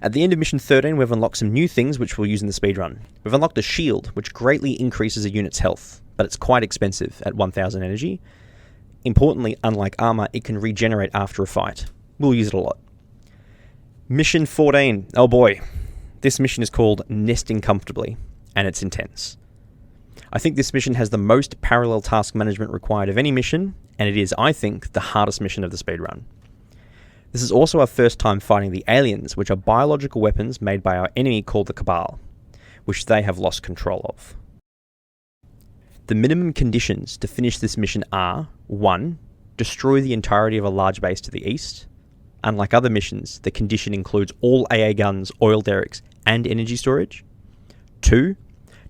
At the end of mission 13, we've unlocked some new things which we'll use in the speedrun. We've unlocked a shield, which greatly increases a unit's health, but it's quite expensive at 1000 energy. Importantly, unlike armor, it can regenerate after a fight. We'll use it a lot. Mission 14. Oh boy. This mission is called Nesting Comfortably, and it's intense. I think this mission has the most parallel task management required of any mission, and it is, I think, the hardest mission of the speedrun. This is also our first time fighting the aliens, which are biological weapons made by our enemy called the Cabal, which they have lost control of. The minimum conditions to finish this mission are 1. Destroy the entirety of a large base to the east. Unlike other missions, the condition includes all AA guns, oil derricks, and energy storage. 2.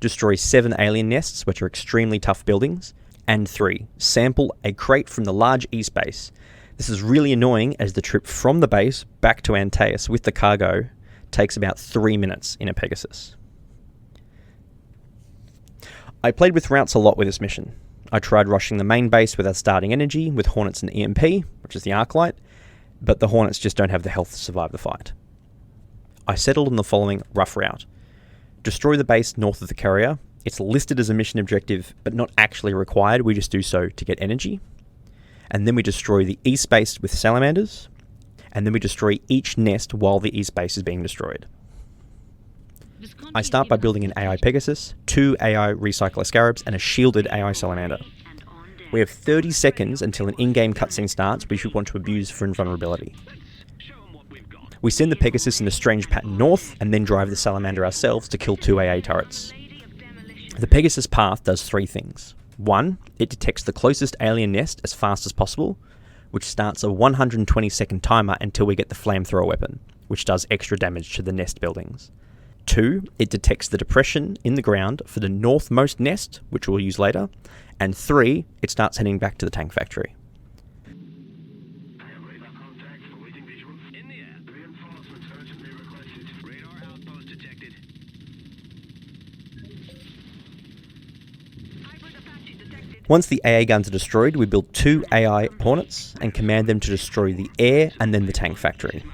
Destroy 7 alien nests, which are extremely tough buildings. And 3. Sample a crate from the large east base. This is really annoying as the trip from the base back to Antaeus with the cargo takes about 3 minutes in a Pegasus. I played with routes a lot with this mission. I tried rushing the main base without starting energy with Hornets and EMP, which is the Arclight, but the Hornets just don't have the health to survive the fight. I settled on the following rough route. Destroy the base north of the carrier. It's listed as a mission objective, but not actually required. We just do so to get energy. And then we destroy the east base with salamanders, and then we destroy each nest while the east base is being destroyed. I start by building an AI Pegasus, 2 AI Recycler Scarabs, and a shielded AI Salamander. We have 30 seconds until an in-game cutscene starts which we want to abuse for invulnerability. We send the Pegasus in a strange pattern north, and then drive the Salamander ourselves to kill 2 AA turrets. The Pegasus path does 3 things. 1. It detects the closest alien nest as fast as possible, which starts a 120-second timer until we get the flamethrower weapon, which does extra damage to the nest buildings. 2. It detects the depression in the ground for the northmost nest, which we'll use later. And 3. It starts heading back to the tank factory. Once the AA guns are destroyed, we build 2 AI Hornets and command them to destroy the air and then the tank factory.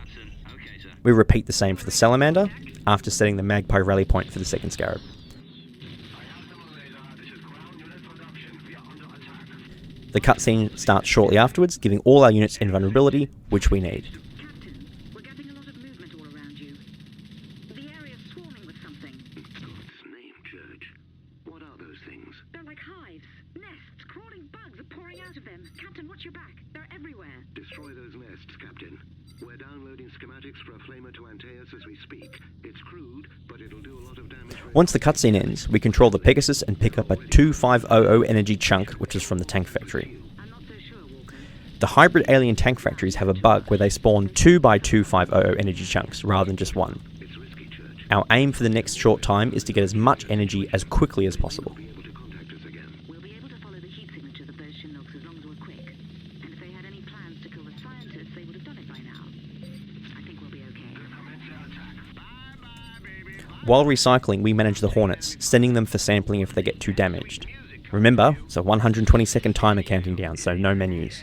We repeat the same for the Salamander, after setting the Magpie rally point for the second Scarab. The cutscene starts shortly afterwards, giving all our units invulnerability, which we need. Captain, we're getting a lot of movement all around you. The area's swarming with something. God's name, Church. What are those things? They're like hives, nests, crawling bugs are pouring out of them. Captain, watch your back. They're everywhere. Destroy those nests, Captain. We're downloading schematics for a flamer to Antaeus as we speak. It's crude, but it'll do a lot of damage. Once the cutscene ends, we control the Pegasus and pick up a 2500 energy chunk, which is from the tank factory. I'm not so sure, Walker. The hybrid alien tank factories have a bug where they spawn 2 by 2500 energy chunks rather than just 1. It's risky, Church. Our aim for the next short time is to get as much energy as quickly as possible. Be able to contact us again. We'll be able to follow the heat signatures of those Shinnoks as long as we're quick. And if they had any plans to kill the scientists, they would have done it by now. I think we'll be okay. While recycling, we manage the Hornets, sending them for sampling if they get too damaged. Remember, it's a 120-second timer counting down, so no menus.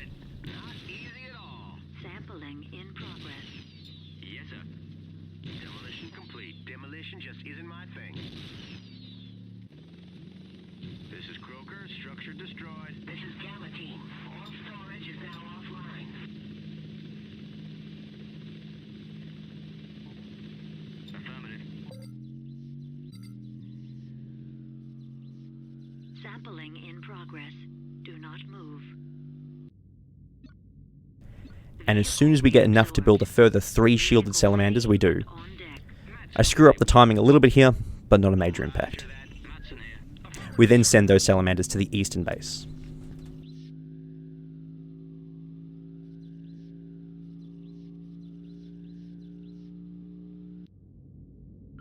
Sampling in progress. Yes, sir. Demolition complete. Demolition just isn't my thing. This is Croker. Structure destroyed. This is Gamma Team. All storage is now offline. Affirmative. Sampling in progress. Do not move. And as soon as we get enough to build a further 3 shielded salamanders, we do. On deck. I screw up the timing a little bit here, but not a major impact. We then send those salamanders to the eastern base.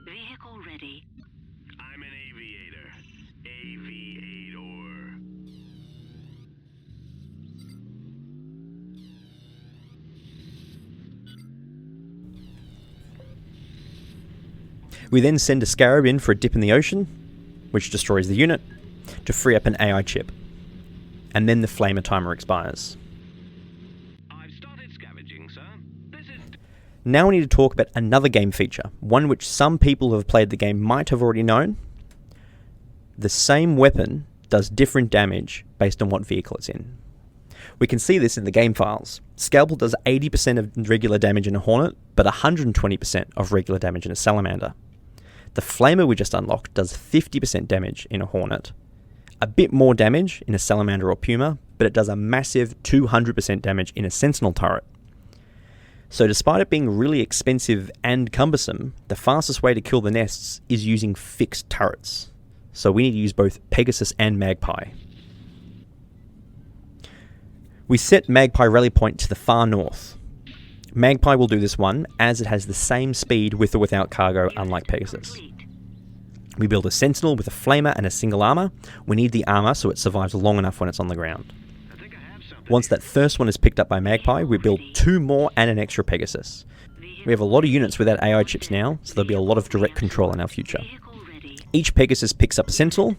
Vehicle ready. I'm an aviator. Aviator. We then send a Scarab in for a dip in the ocean, which destroys the unit, to free up an AI chip. and then the flamer timer expires. I've started scavenging, sir. This is... Now we need to talk about another game feature, one which some people who have played the game might have already known. The same weapon does different damage based on what vehicle it's in. We can see this in the game files. Scalpel does 80% of regular damage in a Hornet, but 120% of regular damage in a Salamander. The Flamer we just unlocked does 50% damage in a Hornet, a bit more damage in a Salamander or Puma, but it does a massive 200% damage in a Sentinel turret. So despite it being really expensive and cumbersome, the fastest way to kill the nests is using fixed turrets. So we need to use both Pegasus and Magpie. We set Magpie rally point to the far north. Magpie will do this one, as it has the same speed with or without cargo, unlike Pegasus. We build a Sentinel with a Flamer and a single armor. We need the armor so it survives long enough when it's on the ground. Once that first one is picked up by Magpie, we build 2 more and an extra Pegasus. We have a lot of units without AI chips now, so there'll be a lot of direct control in our future. Each Pegasus picks up a Sentinel,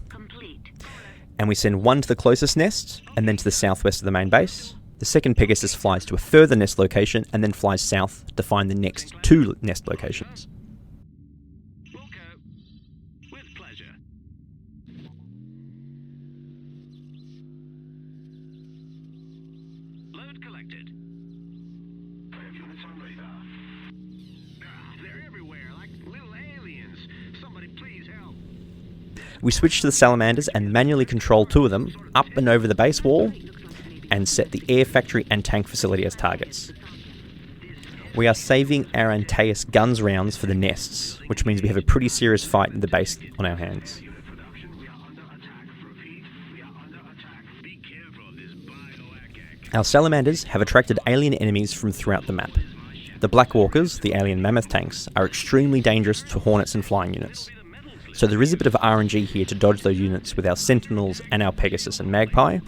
and we send one to the closest nest, and then to the southwest of the main base. The second Pegasus flies to a further nest location, and then flies south to find the next 2 nest locations. With pleasure. Load collected. I have units on radar. They're everywhere, like little aliens. Somebody please help. We switch to the Salamanders and manually control 2 of them up and over the base wall, and set the air factory and tank facility as targets. We are saving our Antaeus guns rounds for the nests, which means we have a pretty serious fight in the base on our hands. Our Salamanders have attracted alien enemies from throughout the map. The Black Walkers, the alien mammoth tanks, are extremely dangerous to Hornets and flying units. So there is a bit of RNG here to dodge those units with our Sentinels and our Pegasus and Magpie,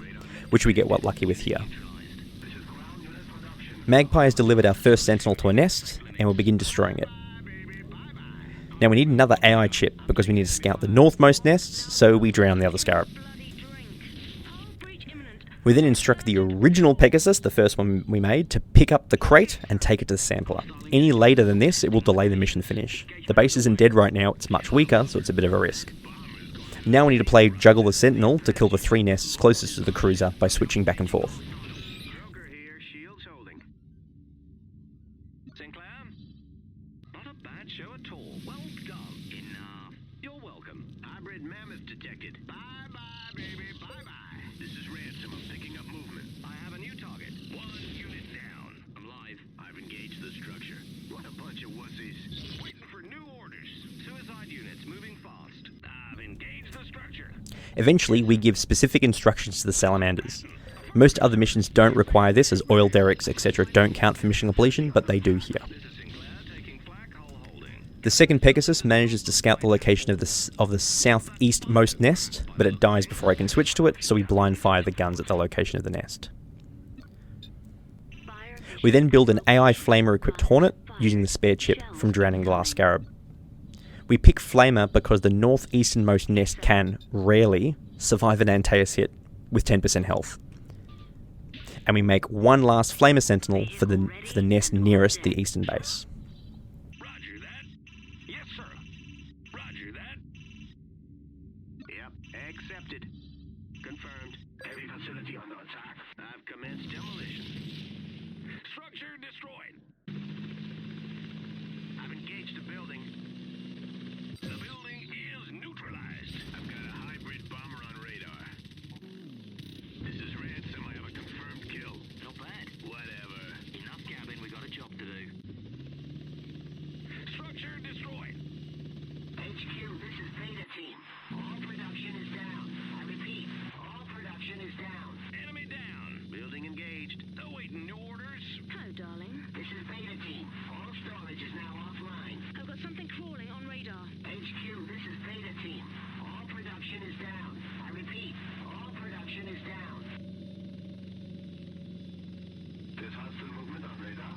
which we get lucky with here. Magpie has delivered our first Sentinel to a nest, and we'll begin destroying it. Now we need another AI chip, because we need to scout the northmost nests, so we drown the other Scarab. We then instruct the original Pegasus, the first one we made, to pick up the crate and take it to the sampler. Any later than this, it will delay the mission finish. The base isn't dead right now, it's much weaker, so it's a bit of a risk. Now we need to play Juggle the Sentinel to kill the 3 nests closest to the cruiser by switching back and forth. Broker here, shields holding. Sinclair? Not a bad show at all. Well done. Enough. You're welcome. Hybrid mammoth detected. Bye-bye, baby, bye-bye. This is Ransom. I'm picking up movement. I have a new target. 1 unit down. I'm live. I've engaged the structure. What a bunch of wussies. Waiting for new orders. Suicide units moving fast. I've engaged the structure. Eventually, we give specific instructions to the Salamanders. Most other missions don't require this, as oil derricks, etc. don't count for mission completion, but they do here. The second Pegasus manages to scout the location of the southeastmost nest, but it dies before I can switch to it, so we blind fire the guns at the location of the nest. We then build an AI Flamer-equipped Hornet, using the spare chip from drowning the last Scarab. We pick Flamer because the northeasternmost nest can, rarely, survive an Antaeus hit with 10% health. And we make one last Flamer Sentinel for the nest nearest the eastern base. Roger that. Yes, sir. Roger that. Yep, accepted. Confirmed. Heavy facility under attack. I've commenced demolition. Structure destroyed. I've engaged the building. The building is neutralized. I've got a hybrid bomber on radar. This is Ransom. I have a confirmed kill. Not bad. Whatever. Enough gabbing. We got a job to do. Structure destroyed. HQ, this is Beta Team. All production is down. I repeat, all production is down. Enemy down. Building engaged. Awaiting new orders. Hello, darling. This is Beta Team. All storage is now offline. I've got something crawling on radar. HQ, this is Beta Team. All production is down. I repeat, all production is down. There's hostile movement on radar.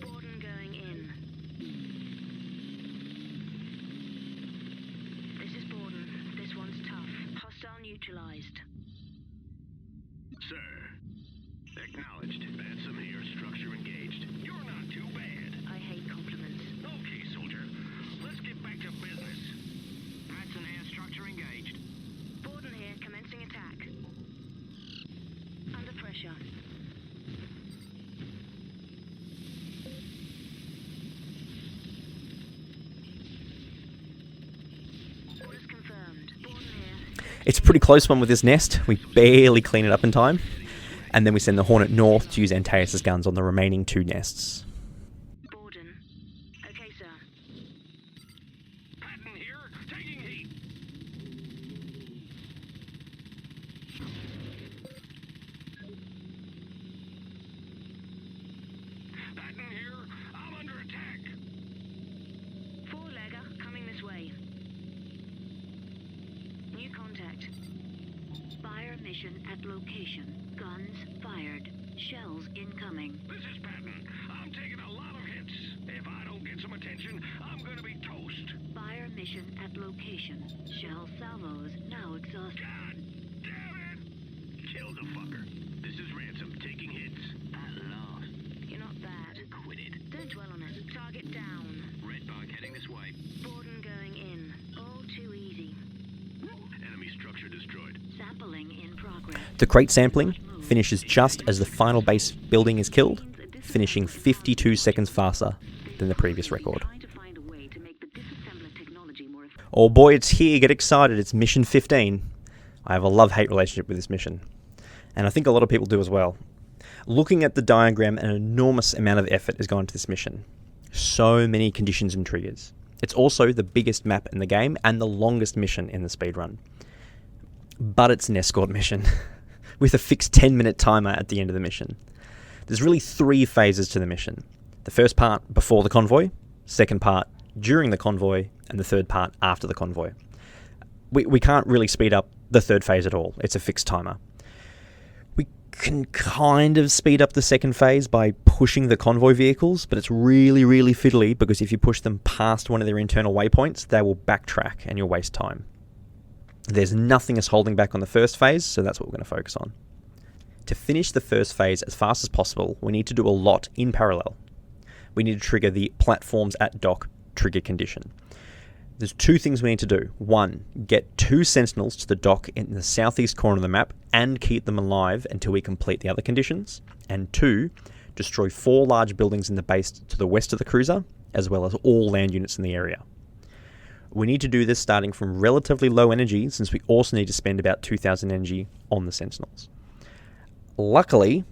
Borden going in. This is Borden. This one's tough. Hostile neutralized. Acknowledged. Ransom here. Structure engaged. You're not too bad. I hate compliments. Okay, soldier. Let's get back to business. Ransom here. Structure engaged. Borden here, commencing attack. Under pressure. Orders confirmed. Borden here. It's a pretty close one with this nest. We barely clean it up in time. And then we send the Hornet north to use Antaeus' guns on the remaining 2 nests. Borden. Okay, sir. Patton here. Taking heat. Patton here. I'm under attack. 4-legger coming this way. New contact. Fire mission at location. Guns fired. Shells incoming. This is Patton. I'm taking a lot of hits. If I don't get some attention, I'm gonna be toast. Fire mission at location. Shell salvos now exhausted. God damn it! Kill the fucker. This is Ransom, taking hits. At last. You're not bad. Quit it. Don't dwell on it. Target down. Red bug heading this way. Borden going in. All too easy. Enemy structure destroyed. Sampling in progress. The crate sampling finishes just as the final base building is killed, finishing 52 seconds faster than the previous record. Trying to find a way to make the disassembler technology more effective. Oh boy, it's here, get excited, it's mission 15. I have a love-hate relationship with this mission, and I think a lot of people do as well. Looking at the diagram, an enormous amount of effort has gone into this mission. So many conditions and triggers. It's also the biggest map in the game and the longest mission in the speedrun. But it's an escort mission, with a fixed 10-minute timer at the end of the mission. There's really 3 phases to the mission. The first part before the convoy, second part during the convoy, and the third part after the convoy. We can't really speed up the third phase at all. It's a fixed timer. We can kind of speed up the second phase by pushing the convoy vehicles, but it's really, really fiddly because if you push them past one of their internal waypoints, they will backtrack and you'll waste time. There's nothing us holding back on the first phase, so that's what we're going to focus on. To finish the first phase as fast as possible, we need to do a lot in parallel. We need to trigger the platforms at dock trigger condition. There's 2 things we need to do. 1, get 2 sentinels to the dock in the southeast corner of the map and keep them alive until we complete the other conditions. And 2, destroy 4 large buildings in the base to the west of the cruiser, as well as all land units in the area. We need to do this starting from relatively low energy, since we also need to spend about 2,000 energy on the sentinels. Luckily,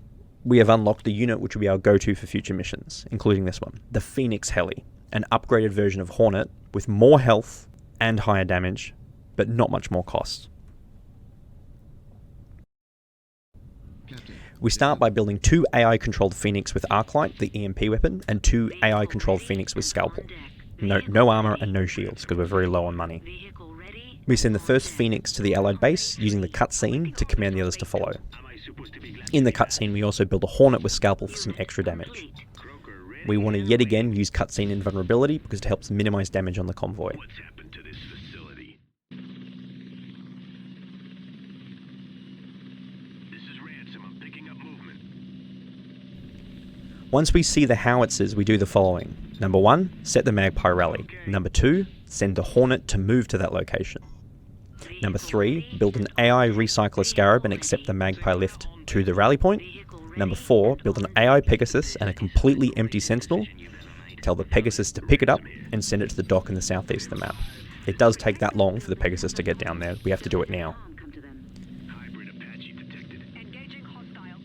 we have unlocked the unit which will be our go-to for future missions, including this one, the Phoenix Heli, an upgraded version of Hornet with more health and higher damage, but not much more cost. We start by building 2 AI-controlled Phoenix with Arclight, the EMP weapon, and 2 AI-controlled Phoenix with Scalpel. No armor and no shields, because we're very low on money. Vehicle ready. We send the first Phoenix to the Allied base, using the cutscene to command the others to follow. In the cutscene, we also build a Hornet with Scalpel for some extra damage. We want to yet again use cutscene invulnerability because it helps minimize damage on the convoy. What's happened to this facility? This is Ransom. I'm picking up movement. Once we see the howitzers, we do the following. Number 1, set the Magpie rally. Number 2, send the Hornet to move to that location. Number 3, build an AI recycler Scarab and accept the Magpie lift to the rally point. Number 4, build an AI Pegasus and a completely empty Sentinel. Tell the Pegasus to pick it up and send it to the dock in the southeast of the map. It does take that long for the Pegasus to get down there. We have to do it now. Come to them. Hybrid Apache detected. Engaging hostile.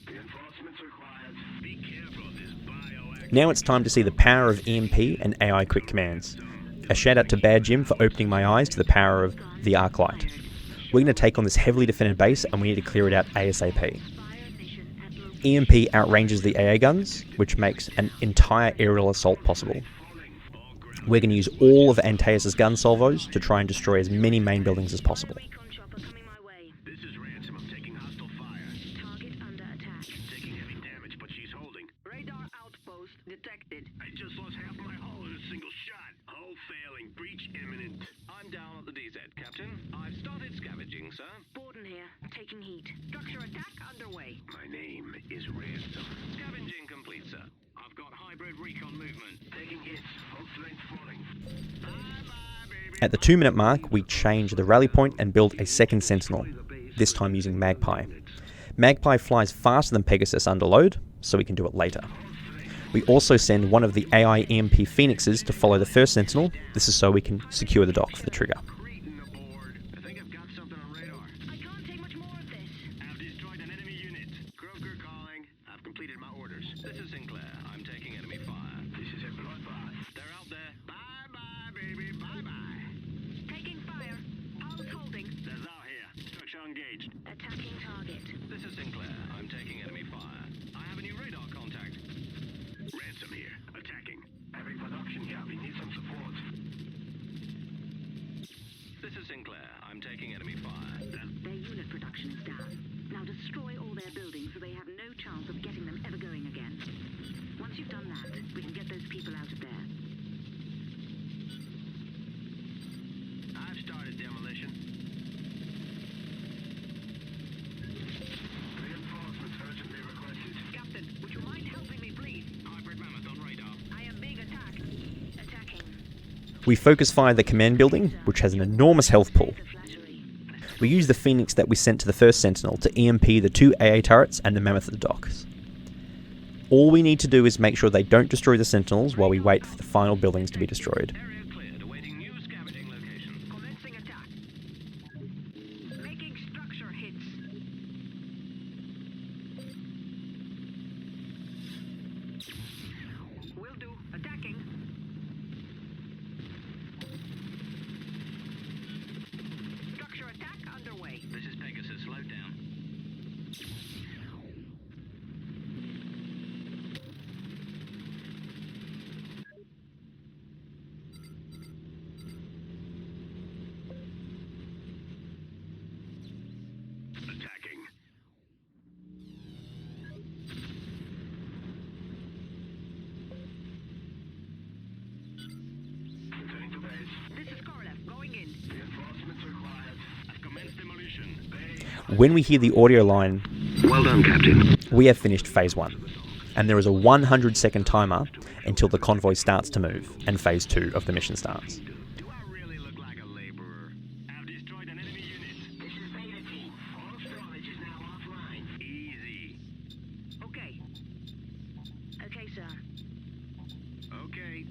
Reinforcements required. Be careful of this bioactive. Now it's time to see the power of EMP and AI quick commands. A shout out to Bad Jim for opening my eyes to the power of the Arclight. We're going to take on this heavily defended base and we need to clear it out ASAP. Fire mission at location. EMP outranges the AA guns, which makes an entire aerial assault possible. We're going to use all of Antaeus' gun salvos to try and destroy as many main buildings as possible. Recon chopper coming my way. This is Ransom. I'm taking hostile fire. Target under attack. Taking heavy damage, but she's holding. Radar outpost detected. I just lost half my hull in a single shot. Hull failing. Breach imminent. I'm down at the DZ, Captain. I've started scavenging, sir. Borden here, taking heat. Structure attack underway. Scavenging complete, sir. I've got hybrid recon movement. Taking hits. Hold strength falling. Bye-bye, baby. At the 2-minute mark, we change the rally point and build a second Sentinel, this time using Magpie. Magpie flies faster than Pegasus under load, so we can do it later. We also send one of the AI EMP Phoenixes to follow the first Sentinel. This is so we can secure the dock for the trigger. Cretin aboard. I think I've got something on radar. I can't take much more of this. I've destroyed an enemy unit. Croker calling. I've completed my orders. This is Sinclair. I'm taking enemy fire. This is a bloodbath. They're out there. Bye-bye, baby. Bye-bye. Taking fire. Pulse holding. There's out here. Structure engaged. Attacking target. This is Sinclair. I'm taking enemy fire. I have a new radar contact. Ransom here. Attacking. Having production here. We need some support. This is Sinclair. I'm taking enemy fire. Their unit production is down. Now destroy all their buildings so they have no chance of getting them ever going again. Once you've done that, we can get those people out of there. I've started demolition. Reinforcements urgently requested. Captain, would you mind helping me, please? Hybrid mammoth on radar. I am being attacked. Attacking. We focus fire the command building, which has an enormous health pool. The flattery. We use the Phoenix that we sent to the first Sentinel to EMP the 2 AA turrets and the Mammoth at the docks. All we need to do is make sure they don't destroy the Sentinels while we wait for the final buildings to be destroyed. Area cleared. Awaiting new scavenging location. Commencing attack. Making structure hits. Will do. Attacking. Structure attack underway. This is Pegasus. Slow down. Attacking. Returning to base. This is Korolev. Going in. Reinforcements required. I've commenced demolition. Base. When we hear the audio line, Well done, Captain. we have finished Phase 1, and there is a 100-second timer until the convoy starts to move, and Phase 2 of the mission starts. Do I really look like a laborer? I've destroyed an enemy unit. This is Beta Team. All storage is now offline. Easy. Okay. Okay, sir. Okay.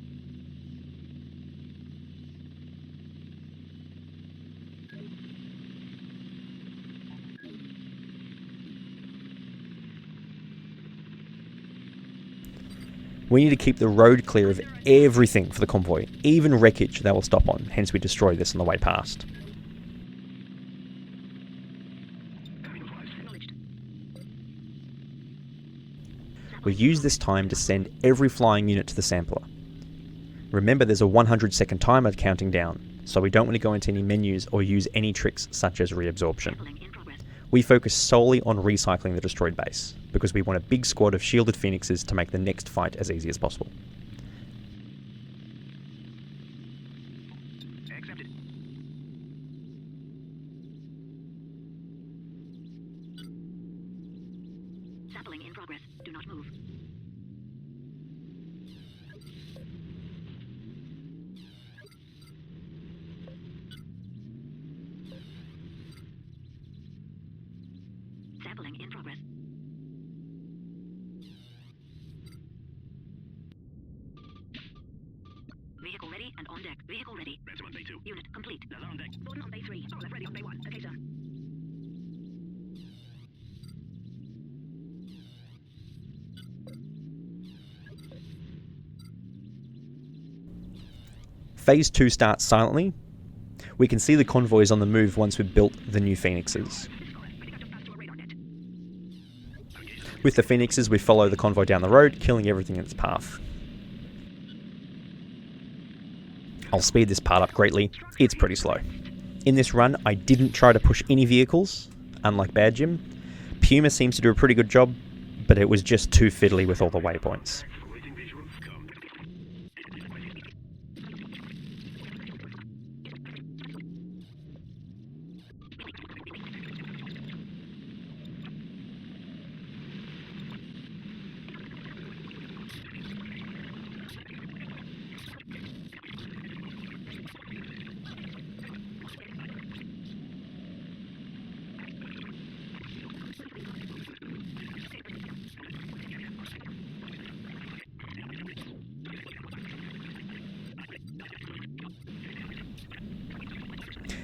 We need to keep the road clear of everything for the convoy, even wreckage they will stop on, hence we destroy this on the way past. Acknowledged. We use this time to send every flying unit to the sampler. Remember, there's a 100-second timer counting down, so we don't want to go into any menus or use any tricks such as reabsorption. Sampling in progress. We focus solely on recycling the destroyed base, because we want a big squad of shielded Phoenixes to make the next fight as easy as possible. Accepted. Sampling in progress. Do not move. Sampling in progress. Vehicle ready and on deck. Vehicle ready. Ransom on bay 2. Unit complete. Lazar on deck. Gordon on bay 3. Korolev ready on bay 1. Okay, sir. Phase 2 starts silently. We can see the convoys on the move once we've built the new Phoenixes. With the Phoenixes, we follow the convoy down the road, killing everything in its path. I'll speed this part up greatly. It's pretty slow. In this run, I didn't try to push any vehicles, unlike Bad Jim. Puma seems to do a pretty good job, but it was just too fiddly with all the waypoints. Awaiting visuals. Come.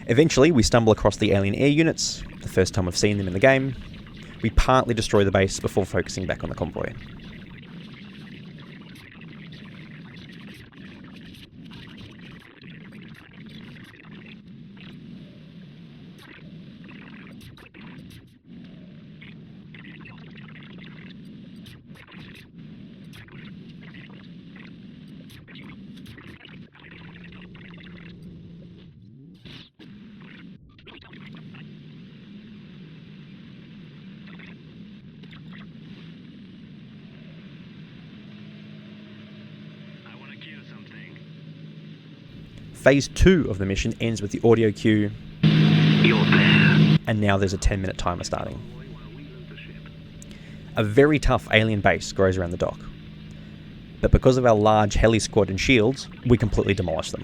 Eventually, we stumble across the alien air units, the first time we've seen them in the game. We partly destroy the base before focusing back on the convoy. Phase 2 of the mission ends with the audio cue, You're there. and now there's a 10-minute timer starting. A very tough alien base grows around the dock, but because of our large heli squad and shields, we completely demolish them.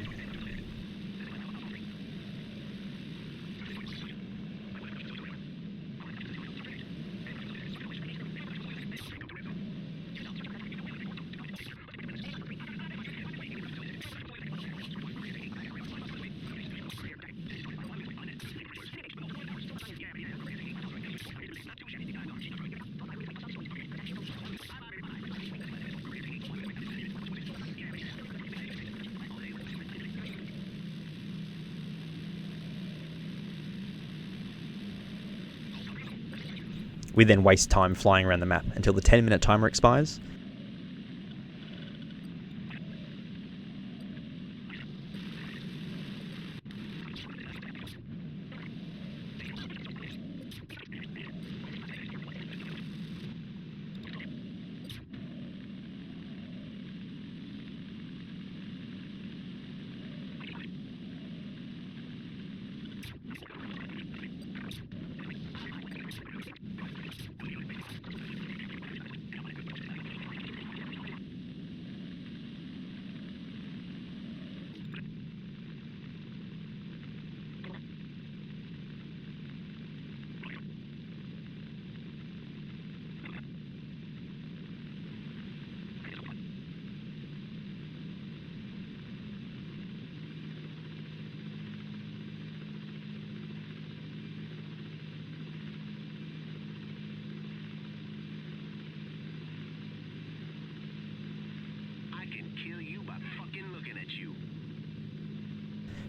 We then waste time flying around the map until the 10-minute timer expires.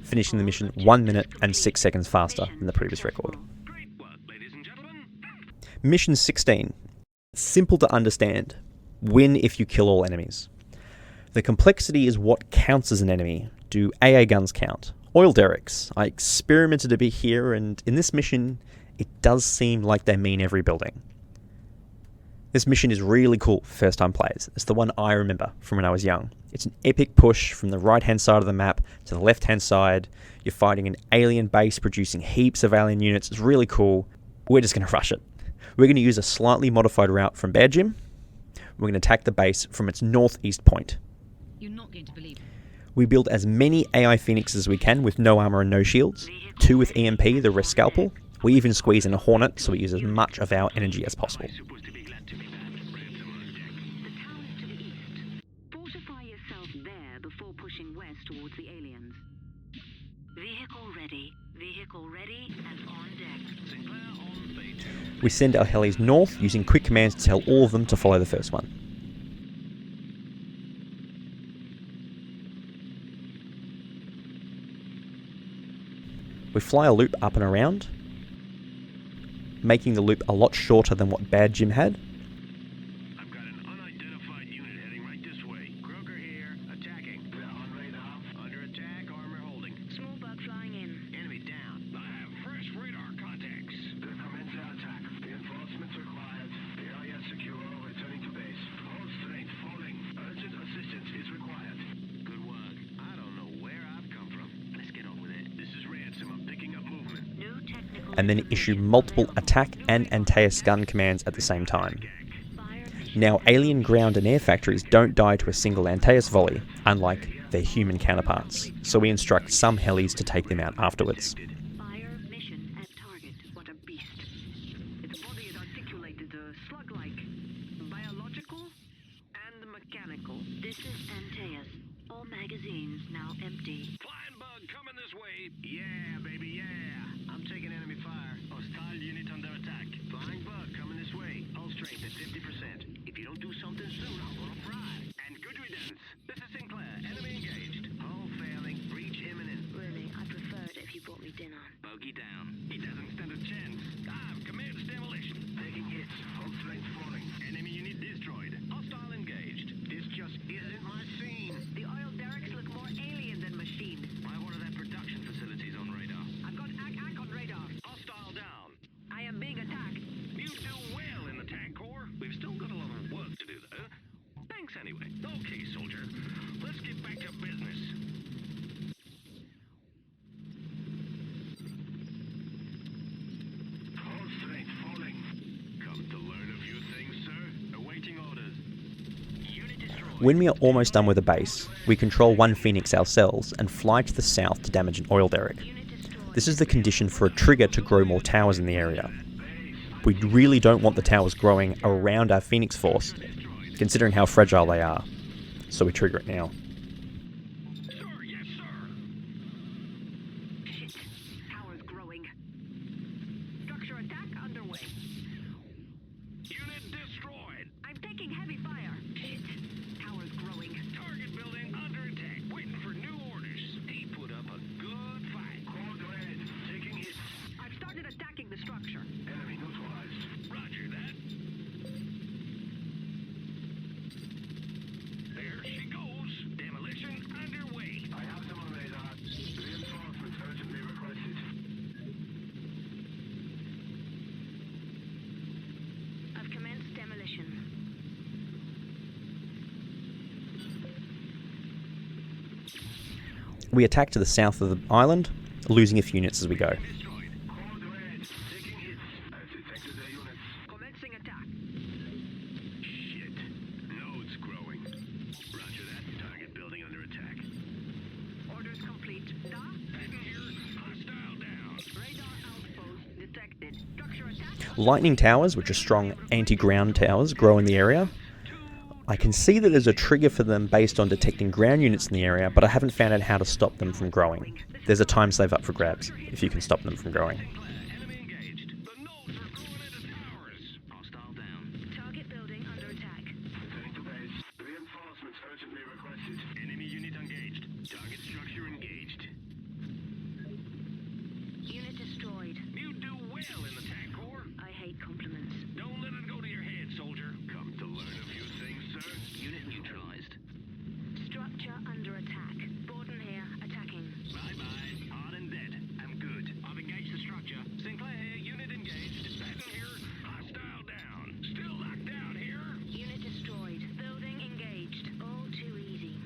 Finishing the mission 1 minute and 6 seconds faster than the previous record. Great work, ladies and gentlemen. Mission 16. Simple to understand. Win if you kill all enemies. The complexity is what counts as an enemy. Do AA guns count? Oil derricks. I experimented a bit here, and in this mission, it does seem like they mean every building. This mission is really cool for first time players. It's the one I remember from when I was young. It's an epic push from the right hand side of the map to the left hand side. You're fighting an alien base producing heaps of alien units. It's really cool. We're just going to rush it. We're going to use a slightly modified route from Bear Gym. We're going to attack the base from its northeast point. You're not going to believe it. We build as many AI Phoenixes as we can with no armor and no shields. 2 with EMP, the rest scalpel. We even squeeze in a Hornet so we use as much of our energy as possible. Supposed to be glad to be back. Ransom on deck. The tower's to the east. Fortify yourself there before pushing west towards the aliens. Vehicle ready and on deck. Sinclair on Bay 2. We send our helis north using quick commands to tell all of them to follow the first one. We fly a loop up and around, making the loop a lot shorter than what Bad Jim had. I've got an unidentified unit heading right this way. Kroger here, attacking. They're on radar. Under attack, armor holding. Small bug flying in. Enemy down. I have fresh radar contacts. They're commencing attack. Reinforcements required. The area secure. Returning to base. Hold strength falling. Urgent assistance is required. Good work. I don't know where I've come from. Let's get on with it. This is Ransom. I'm picking up movement. No technical And then issue multiple attack and Antaeus gun commands at the same time. Now, alien ground and air factories don't die to a single Antaeus volley, unlike their human counterparts, so we instruct some helis to take them out afterwards. Fire mission at target. What a beast. Its body is articulated, slug-like, biological and mechanical. This is Antaeus. All magazines now empty. Flying bug coming this way. Yeah, baby, yeah. Destroyed unit under attack. Flying bug coming this way. Hull strength at 50%. If you don't do something soon, I'll want to fry. And good riddance. This is Sinclair. Enemy engaged. Hull failing. Breach imminent. Really, I'd prefer it if you brought me dinner. Bogey down. He doesn't stand a chance. Commands demolition. Taking hits. Hull strength falling. Enemy unit destroyed. Hostile engaged. This just isn't my scene. The oil derricks look more alien than machine. Why one of their production facilities on radar? I've got ACK on radar. Hostile down. I am being attacked. You do well in the tank corps. We've still got a lot of work to do, though. Thanks anyway. Okay, soldier. Let's get back to business. Hull strength falling. Come to learn a few things, sir. Awaiting orders. Unit destroyed. When we are almost done with a base, we control one Phoenix ourselves and fly to the south to damage an oil derrick. This is the condition for a trigger to grow more towers in the area. We really don't want the towers growing around our Phoenix force, considering how fragile they are, so we trigger it now. Sir, yes, sir. Shit. Tower's growing. Structure attack underway. Unit destroyed. I'm taking heavy fire. Shit. Tower's growing. Target building under attack. Waiting for new orders. He put up a good fight. Code red. Taking hits. I've started attacking the structure. Enemy neutralized. Roger that. There she goes. Demolition underway. I have them on radar. Reinforcements urgently requested. I've commenced demolition. We attack to the south of the island, losing a few units as we go. Destroyed. Code red. Taking hits. I've detected their units. Commencing attack. Shit. Nodes growing. Roger that. Target building under attack. Orders complete. Da? Patton here. Hostile down. Radar outpost detected. Structure attack. Lightning towers, which are strong anti-ground towers, grow in the area. I can see that there's a trigger for them based on detecting ground units in the area, but I haven't found out how to stop them from growing. There's a time save up for grabs, if you can stop them from growing. Enemy engaged. The nodes are growing into towers. Hostile down. Target building under attack. Returning to base. Reinforcements urgently requested. Enemy unit engaged. Target structure engaged. Unit destroyed. You do well in the tank corps. I hate compliments. Don't let it go to your head, soldier. Come to learn a few things, sir. Unit neutralized. Structure under attack. Borden here, attacking. Bye-bye. Hard and dead. I'm good. I've engaged the structure. Sinclair here. Unit engaged. Patton here. Hostile down. Still locked down here. Unit destroyed. Building engaged. All too easy.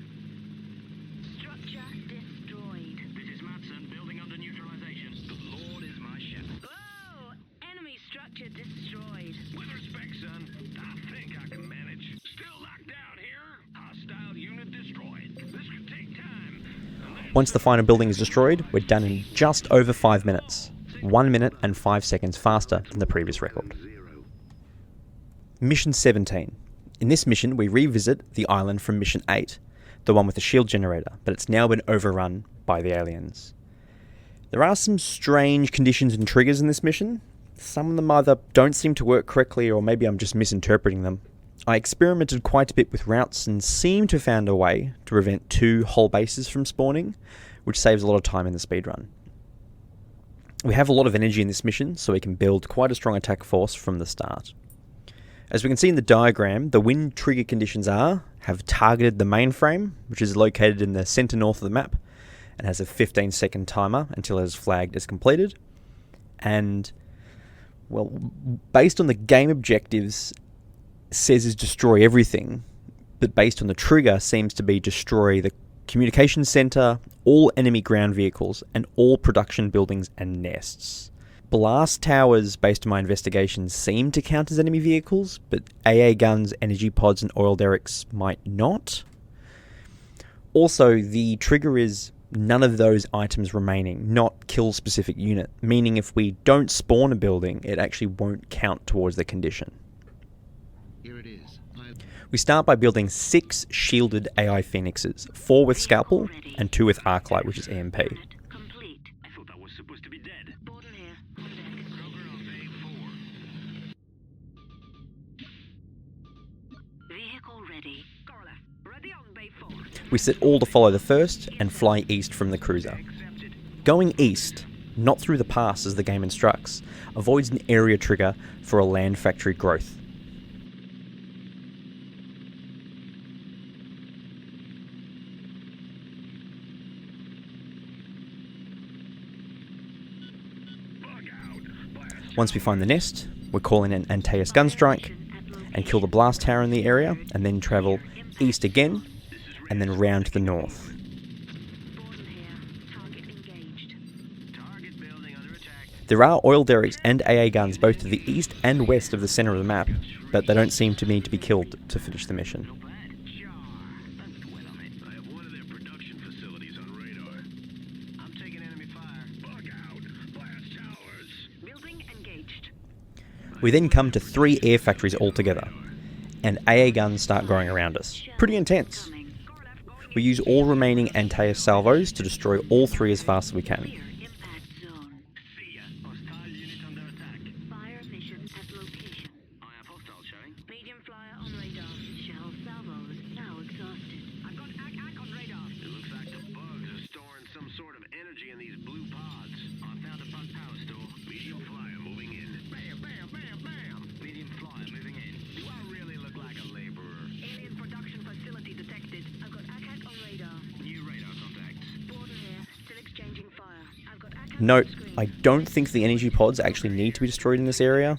Structure destroyed. This is Matson. Building under neutralization. The Lord is my shepherd. Whoa! Enemy structure destroyed. With respect, son. I think I can manage. Still locked down here. Hostile unit destroyed. This could take time. Once the final building is destroyed, we're done in just over 5 minutes. 1 minute and 5 seconds faster than the previous record. Mission 17. In this mission, we revisit the island from Mission 8, the one with the shield generator, but it's now been overrun by the aliens. There are some strange conditions and triggers in this mission. Some of them either don't seem to work correctly, or maybe I'm just misinterpreting them. I experimented quite a bit with routes and seem to have found a way to prevent 2 whole bases from spawning, which saves a lot of time in the speedrun. We have a lot of energy in this mission, so we can build quite a strong attack force from the start. As we can see in the diagram, the wind trigger conditions have targeted the mainframe, which is located in the center north of the map, and has a 15-second timer until it is flagged as completed. And, well, based on the game objectives, says is destroy everything, but based on the trigger seems to be destroy the communication center, all enemy ground vehicles, and all production buildings and nests. Blast towers, based on my investigations, seem to count as enemy vehicles, but AA guns, energy pods, and oil derricks might not. Also, the trigger is none of those items remaining, not kill specific unit, meaning if we don't spawn a building, it actually won't count towards the condition. Here it is. We start by building 6 shielded AI Phoenixes, 4 with Scalpel and 2 with Arclight, which is EMP. Complete. I thought I was supposed to be dead. Borden here. On deck. Cover on ready. Corla, ready on bay 4. We set all to follow the first and fly east from the cruiser. Going east, not through the pass as the game instructs, avoids an area trigger for a land factory growth. Once we find the nest, we call in an Antaeus gun strike and kill the blast tower in the area, and then travel east again, and then round to the north. Borden here. Target engaged. Target building under attack. There are oil derricks and AA guns both to the east and west of the centre of the map, but they don't seem to need to be killed to finish the mission. Sure. Let's dwell on it. I have one of their production facilities on radar. I'm taking enemy fire. Bug out. Blast towers. Building engaged. We then come to 3 air factories altogether, and AA guns start growing around us. Pretty intense. Coming. Corla, going We use all remaining Antaeus salvos to destroy all 3 as fast as we can. clear. Impact zone. See ya. Hostile unit under attack. Fire mission at location. I have hostile showing. Medium flyer on radar. Shell salvos now exhausted. I've got ACK on radar. It looks like the bugs are storing some sort of energy in these blue pods. I found a bug power store. Medium flyer moving in. Bam, bam, bam, bam. Medium flyer moving in. Do I really look like a laborer? Alien production facility detected. I've got ACK on radar. New radar contacts. Borden here. Still exchanging fire. I've got ACK Note, on screen. I don't think the energy pods actually need to be destroyed in this area.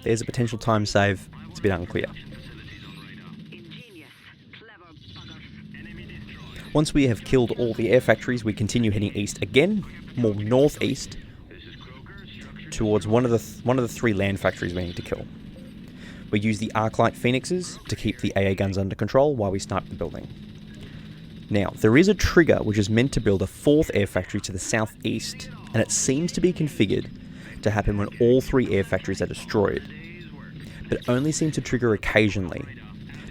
There's a potential time save. It's a bit unclear. Facilities on radar. Ingenious. Clever buggers. Enemy destroyed. Once we have killed all the air factories, we continue heading east again, more northeast, This is Croker. Structure. towards one of the 3 land factories we need to kill. We use the Arclight Phoenixes to keep the AA guns under control while we snipe the building. Now, there is a trigger which is meant to build a 4th air factory to the southeast, and it seems to be configured to happen when all 3 air factories are destroyed, but it only seems to trigger occasionally.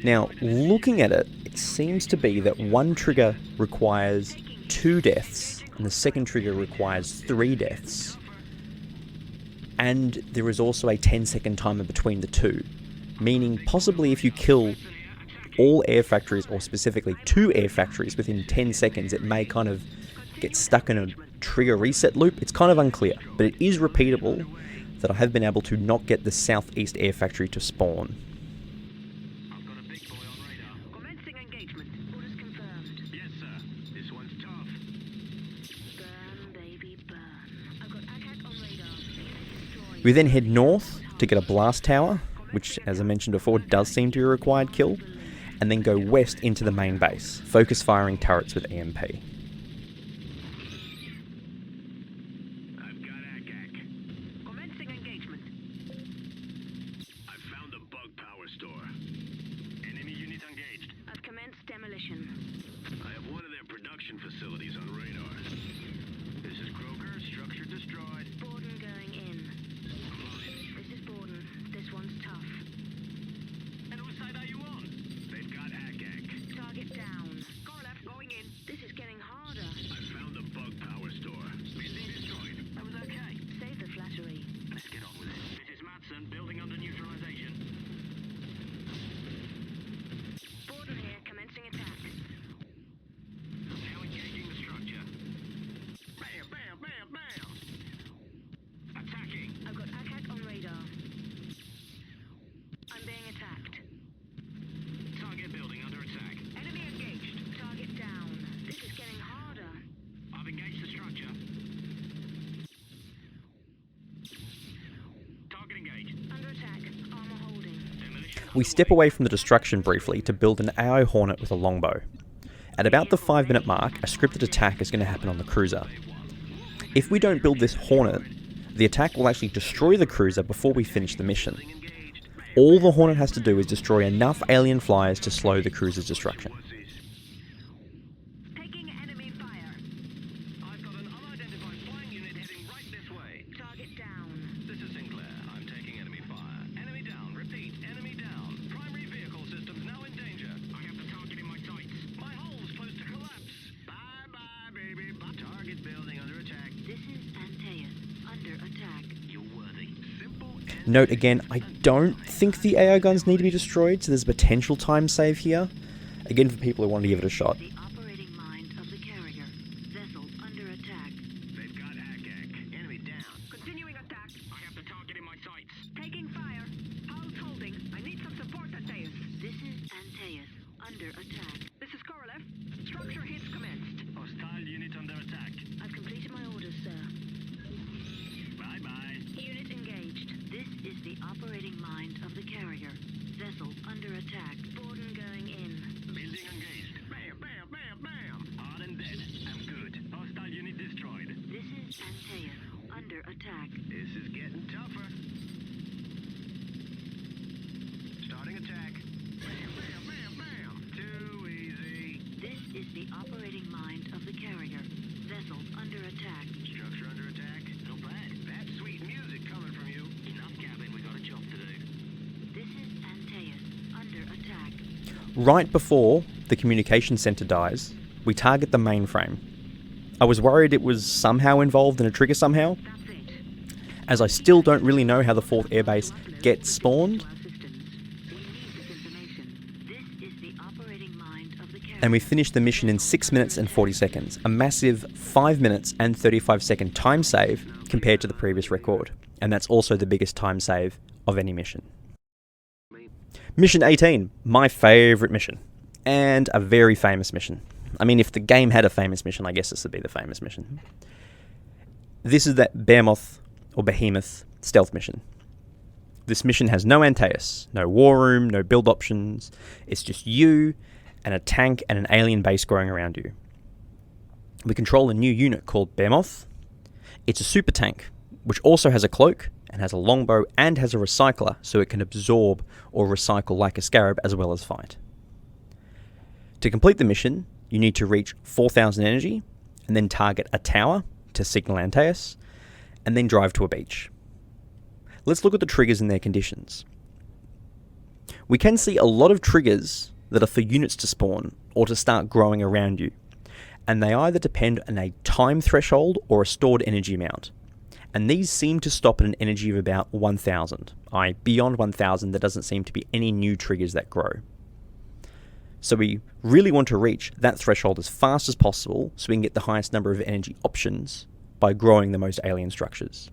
Now, looking at it, it seems to be that one trigger requires 2 deaths, and the second trigger requires 3 deaths. And there is also a 10-second timer between the 2, meaning possibly if you kill all air factories, or specifically 2 air factories within 10 seconds, it may kind of get stuck in a trigger reset loop. It's kind of unclear, but it is repeatable that I have been able to not get the southeast air factory to spawn. I've got a big boy on radar. Commencing engagement. Orders confirmed. Yes, sir. This one's tough. Burn, baby, burn. I've got ACK on radar. Destroyed. We then head north to get a blast tower, which, as I mentioned before, does seem to be a required kill, and then go west into the main base, focus firing turrets with EMP. I've got ACAC. Commencing engagement. I've found a bug power store. Enemy unit engaged. I've commenced demolition. I have one of their production facilities on radar. This is Croker. Structure destroyed. Borden going in. This is Borden. This one's tough. And whose side are you on? They've got ACAC. Target down. Corlef going in. This is getting harder. I found a bug power store. Building destroyed. That was okay. Save the flattery. Let's get on with it. This is Matson. Building under neutralization. Borden here. Commencing attack. Now engaging the structure. Bam, bam, bam, bam. Attacking. I've got ACAC on radar. I'm being attacked. Target building under attack. Enemy engaged. Target down. This is getting harder. I've engaged the structure. Target engaged. Under attack. Armor holding. Demolition. We step away from the destruction briefly to build an AI Hornet with a longbow. At about the 5-minute mark, a scripted attack is going to happen on the cruiser. If we don't build this Hornet, the attack will actually destroy the cruiser before we finish the mission. All the Hornet has to do is destroy enough alien flyers to slow the cruiser's destruction. Taking enemy fire. I've got an unidentified flying unit heading right this way. Target down. This is Sinclair. I'm taking enemy fire. Enemy down. Repeat. Enemy down. Primary vehicle systems now in danger. I have the target in my sights. My hull's close to collapse. Bye-bye, baby. Target building under attack. This is Antaeus. Under attack. You're worthy. Simple and Note again, I don't think the AI guns need to be destroyed, so there's a potential time save here. Again, for people who want to give it a shot. The operating mind of the carrier. Vessel under attack. They've got Hack. Enemy down. Continuing attack. I have the target in my sights. Taking fire. Pulse holding. I need some support, Antaeus. This is Antaeus under attack. This is Korolev. Structure hits commenced. Hostile unit under attack. I've completed my orders, sir. Bye-bye. Unit engaged. This is the operating mind of the carrier. Vessel under attack. Borden going in. Building engaged. Bam, bam, bam, bam. Hard and dead. I'm good. Hostile unit destroyed. This is Antaeus under attack. This is getting tougher. Starting attack. Bam, bam, bam, bam. Too easy. This is the operating mind of the carrier. Vessel under attack. Structure under attack. No bad. That's sweet music coming from you. Enough, Captain. We got a job to do. This is Antaeus under attack. Right before the communication center dies, we target the mainframe. I was worried it was somehow involved in a trigger somehow, That's it. as I still don't really know how the 4th airbase gets spawned, Our systems. We need this information. This is the operating mind of the carrier. and we finished the mission in 6 minutes and 40 seconds, a massive 5 minutes and 35-second time save compared to the previous record, and that's also the biggest time save of any mission. Mission 18, my favourite mission, and a very famous mission. I mean, if the game had a famous mission, I guess this would be the famous mission. This is that Behemoth stealth mission. This mission has no Antaeus, no war room, no build options. It's just you and a tank and an alien base growing around you. We control a new unit called Behemoth. It's a super tank, which also has a cloak and has a longbow and has a recycler, so it can absorb or recycle like a scarab as well as fight. To complete the mission, you need to reach 4,000 energy and then target a tower to signal Antaeus, and then drive to a beach. Let's look at the triggers and their conditions. We can see a lot of triggers that are for units to spawn or to start growing around you, and they either depend on a time threshold or a stored energy amount. And these seem to stop at an energy of about 1,000. Beyond 1,000, there doesn't seem to be any new triggers that grow. So we really want to reach that threshold as fast as possible so we can get the highest number of energy options by growing the most alien structures.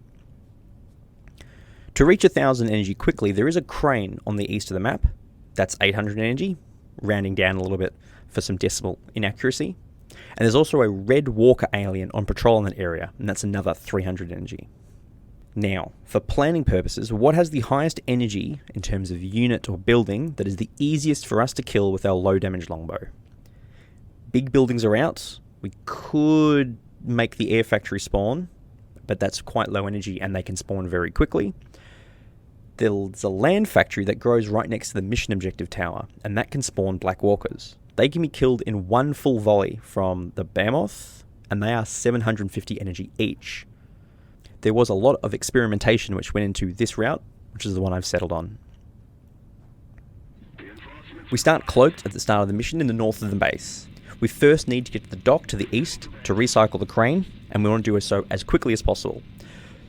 To reach 1,000 energy quickly, there is a crane on the east of the map. That's 800 energy, rounding down a little bit for some decimal inaccuracy. And there's also a red walker alien on patrol in that area, and that's another 300 energy. Now, for planning purposes, what has the highest energy in terms of unit or building that is the easiest for us to kill with our low damage longbow? Big buildings are out. We could make the air factory spawn, but that's quite low energy and they can spawn very quickly. There's a land factory that grows right next to the mission objective tower, and that can spawn black walkers. They can be killed in one full volley from the Behemoth, and they are 750 energy each. There was a lot of experimentation which went into this route, which is the one I've settled on. We start cloaked at the start of the mission in the north of the base. We first need to get to the dock to the east to recycle the crane, and we want to do so as quickly as possible.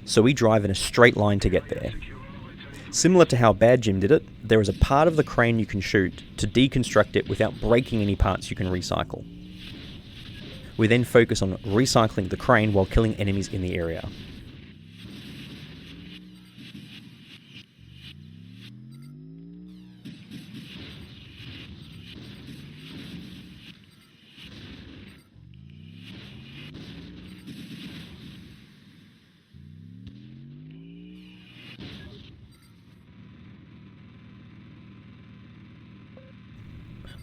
So we drive in a straight line to get there. Similar to how Bad Jim did it, there is a part of the crane you can shoot to deconstruct it without breaking any parts you can recycle. We then focus on recycling the crane while killing enemies in the area.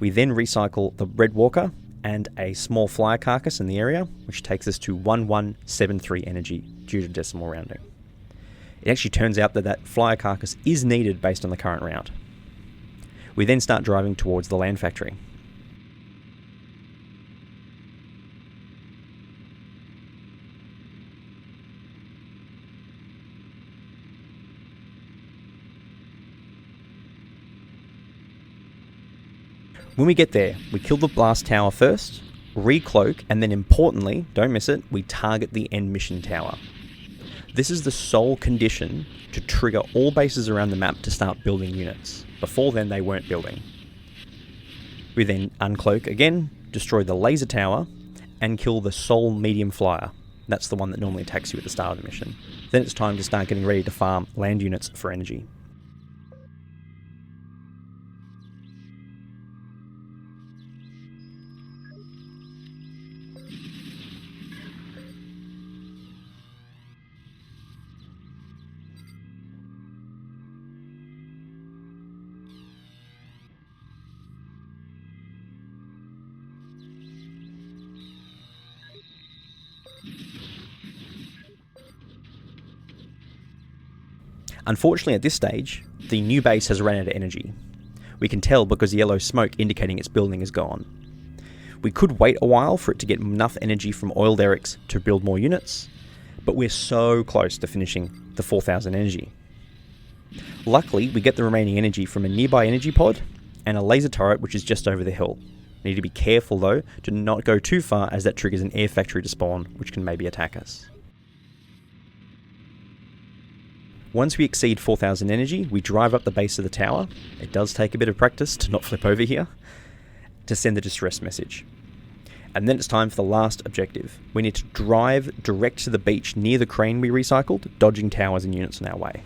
We then recycle the Red Walker and a small flyer carcass in the area, which takes us to 1173 energy due to decimal rounding. It actually turns out that that flyer carcass is needed based on the current route. We then start driving towards the land factory. When we get there, we kill the blast tower first, recloak, and then importantly, don't miss it, we target the end mission tower. This is the sole condition to trigger all bases around the map to start building units. Before then, they weren't building. We then uncloak again, destroy the laser tower, and kill the sole medium flyer. That's the one that normally attacks you at the start of the mission. Then it's time to start getting ready to farm land units for energy. Unfortunately, at this stage, the new base has run out of energy. We can tell because the yellow smoke indicating its building is gone. We could wait a while for it to get enough energy from oil derricks to build more units, but we're so close to finishing the 4,000 energy. Luckily, we get the remaining energy from a nearby energy pod and a laser turret which is just over the hill. We need to be careful though to not go too far, as that triggers an air factory to spawn which can maybe attack us. Once we exceed 4,000 energy, we drive up the base of the tower. It does take a bit of practice to not flip over here, to send the distress message. And then it's time for the last objective. We need to drive direct to the beach near the crane we recycled, dodging towers and units on our way.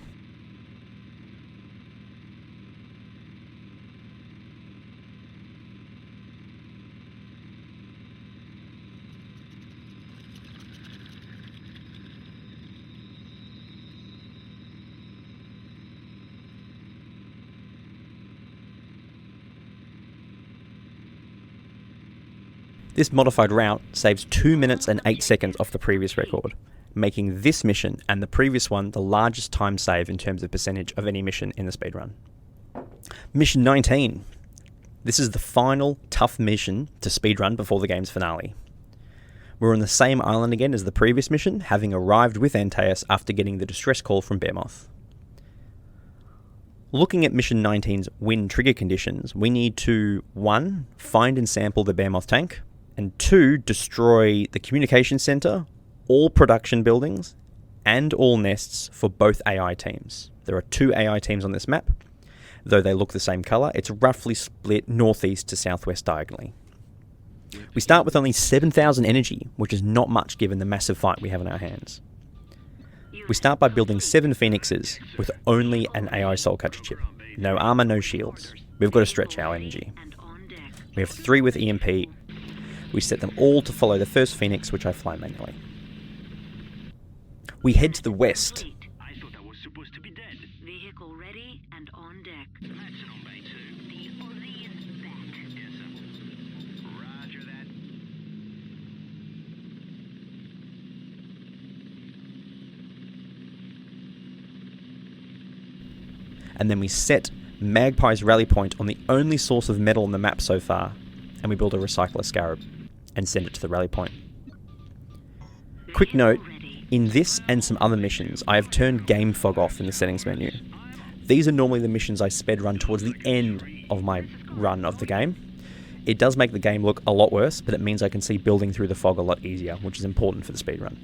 This modified route saves 2 minutes and 8 seconds off the previous record, making this mission and the previous one the largest time save in terms of percentage of any mission in the speedrun. Mission 19. This is the final tough mission to speedrun before the game's finale. We're on the same island again as the previous mission, having arrived with Antaeus after getting the distress call from Behemoth. Looking at Mission 19's win trigger conditions, we need to 1. Find and sample the Behemoth tank, and 2. Destroy the communication center, all production buildings, and all nests for both AI teams. There are 2 AI teams on this map. Though they look the same colour, it's roughly split northeast to southwest diagonally. We start with only 7,000 energy, which is not much given the massive fight we have on our hands. We start by building 7 phoenixes with only an AI soul catcher chip. No armor, no shields. We've got to stretch our energy. We have 3 with EMP. We set them all to follow the first phoenix, which I fly manually. We head to the west. I thought I was supposed to be dead. Vehicle ready and on deck. Action on Bay 2. The Aussie is back. Yes, sir. Roger that. And then we set Magpie's rally point on the only source of metal on the map so far, and we build a recycler scarab and send it to the rally point. Quick note, in this and some other missions, I have turned game fog off in the settings menu. These are normally the missions I sped run towards the end of my run of the game. It does make the game look a lot worse, but it means I can see building through the fog a lot easier, which is important for the speedrun.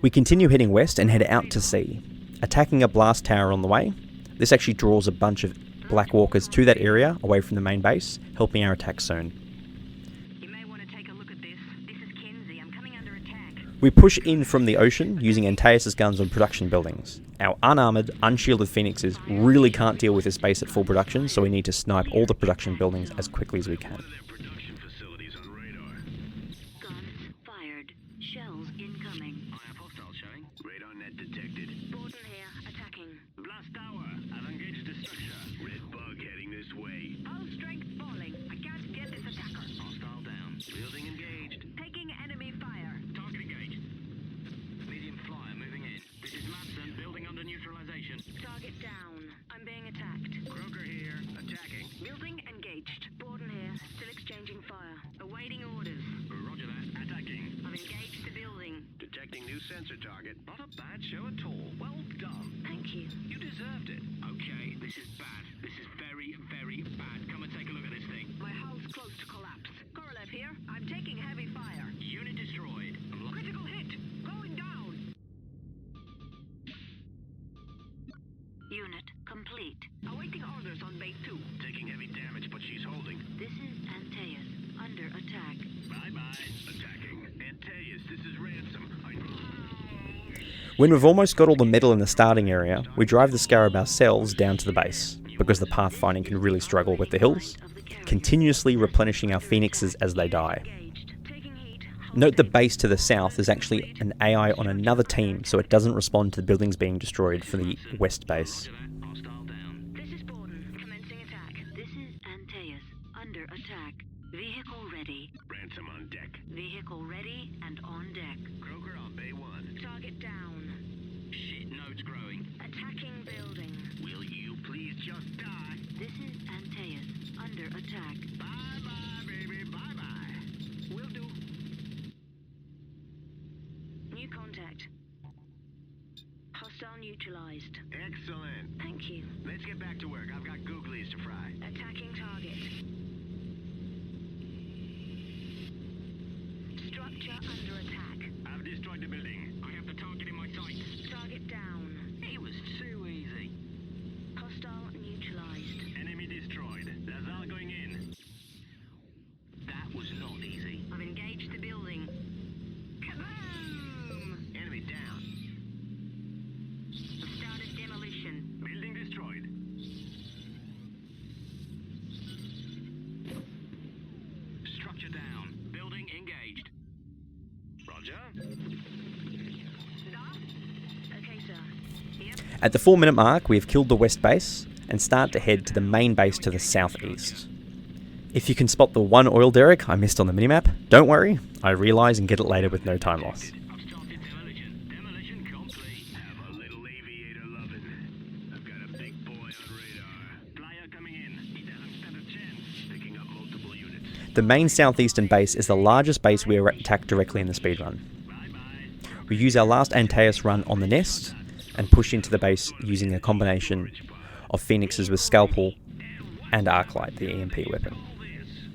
We continue heading west and head out to sea, attacking a blast tower on the way. This actually draws a bunch of black walkers to that area away from the main base, helping our attack soon. You may want to take a look at this. This is Kinsey. I'm coming under attack. We push in from the ocean using Antaeus' guns on production buildings. Our unarmoured, unshielded phoenixes really can't deal with this base at full production, so we need to snipe all the production buildings as quickly as we can. Their production facilities on radar. Guns fired. Shells incoming. I have hostile showing. Radar net detected. Borden here, attacking. Blast tower. I've engaged the structure. Red bug heading this way. Hull strength falling. I can't get this attacker. Hostile down. Building engaged. Taking enemy fire. Target engaged. Medium flyer moving in. This is Madsen building under neutralization. Target down. I'm being attacked. Kroger here. Attacking. Building engaged. Borden here, still exchanging. Progress on base 2. Taking heavy damage, but she's holding. This is Antaeus, under attack. Bye-bye. Attacking. Antaeus, this is Ransom. When we've almost got all the metal in the starting area, we drive the Scarab ourselves down to the base, because the pathfinding can really struggle with the hills, continuously replenishing our phoenixes as they die. Note the base to the south is actually an AI on another team, so it doesn't respond to the buildings being destroyed from the west base. This is Borden, commencing attack. This is Antaeus, under attack. Vehicle ready. Ransom on deck. Vehicle ready and on deck. Kroger on bay 1. Target down. Shit, node's growing. Attacking building. Will you please just die? This is Antaeus, under attack. Bye-bye, baby. Bye-bye. Will do. New contact. Hostile neutralized. Excellent. Thank you. Let's get back to work. I've got googlies to fry. Attacking target. Structure under attack. I've destroyed the building. I have the target in my sights. Target down. It was too easy. Hostile neutralized. Enemy destroyed. Lazar going in. That was not easy. I've engaged the building. Kaboom! Enemy down. I've started demolition. Building destroyed. Structure down. Building engaged. Roger. Stop. Okay, sir. Yep. At the 4-minute mark, we have killed the west base and start to head to the main base to the southeast. If you can spot the one oil derrick I missed on the minimap, don't worry, I realise and get it later with no time loss. I've started demolition. Demolition complete. Have a little aviator loving. I've got a big boy on radar. Flyer coming in. He doesn't stand a chance. Picking up multiple units. The main southeastern base is the largest base we attack directly in the speedrun. Bye-bye. We use our last Antaeus run on the nest and push into the base using a combination of phoenixes with scalpel and arclight, the EMP weapon.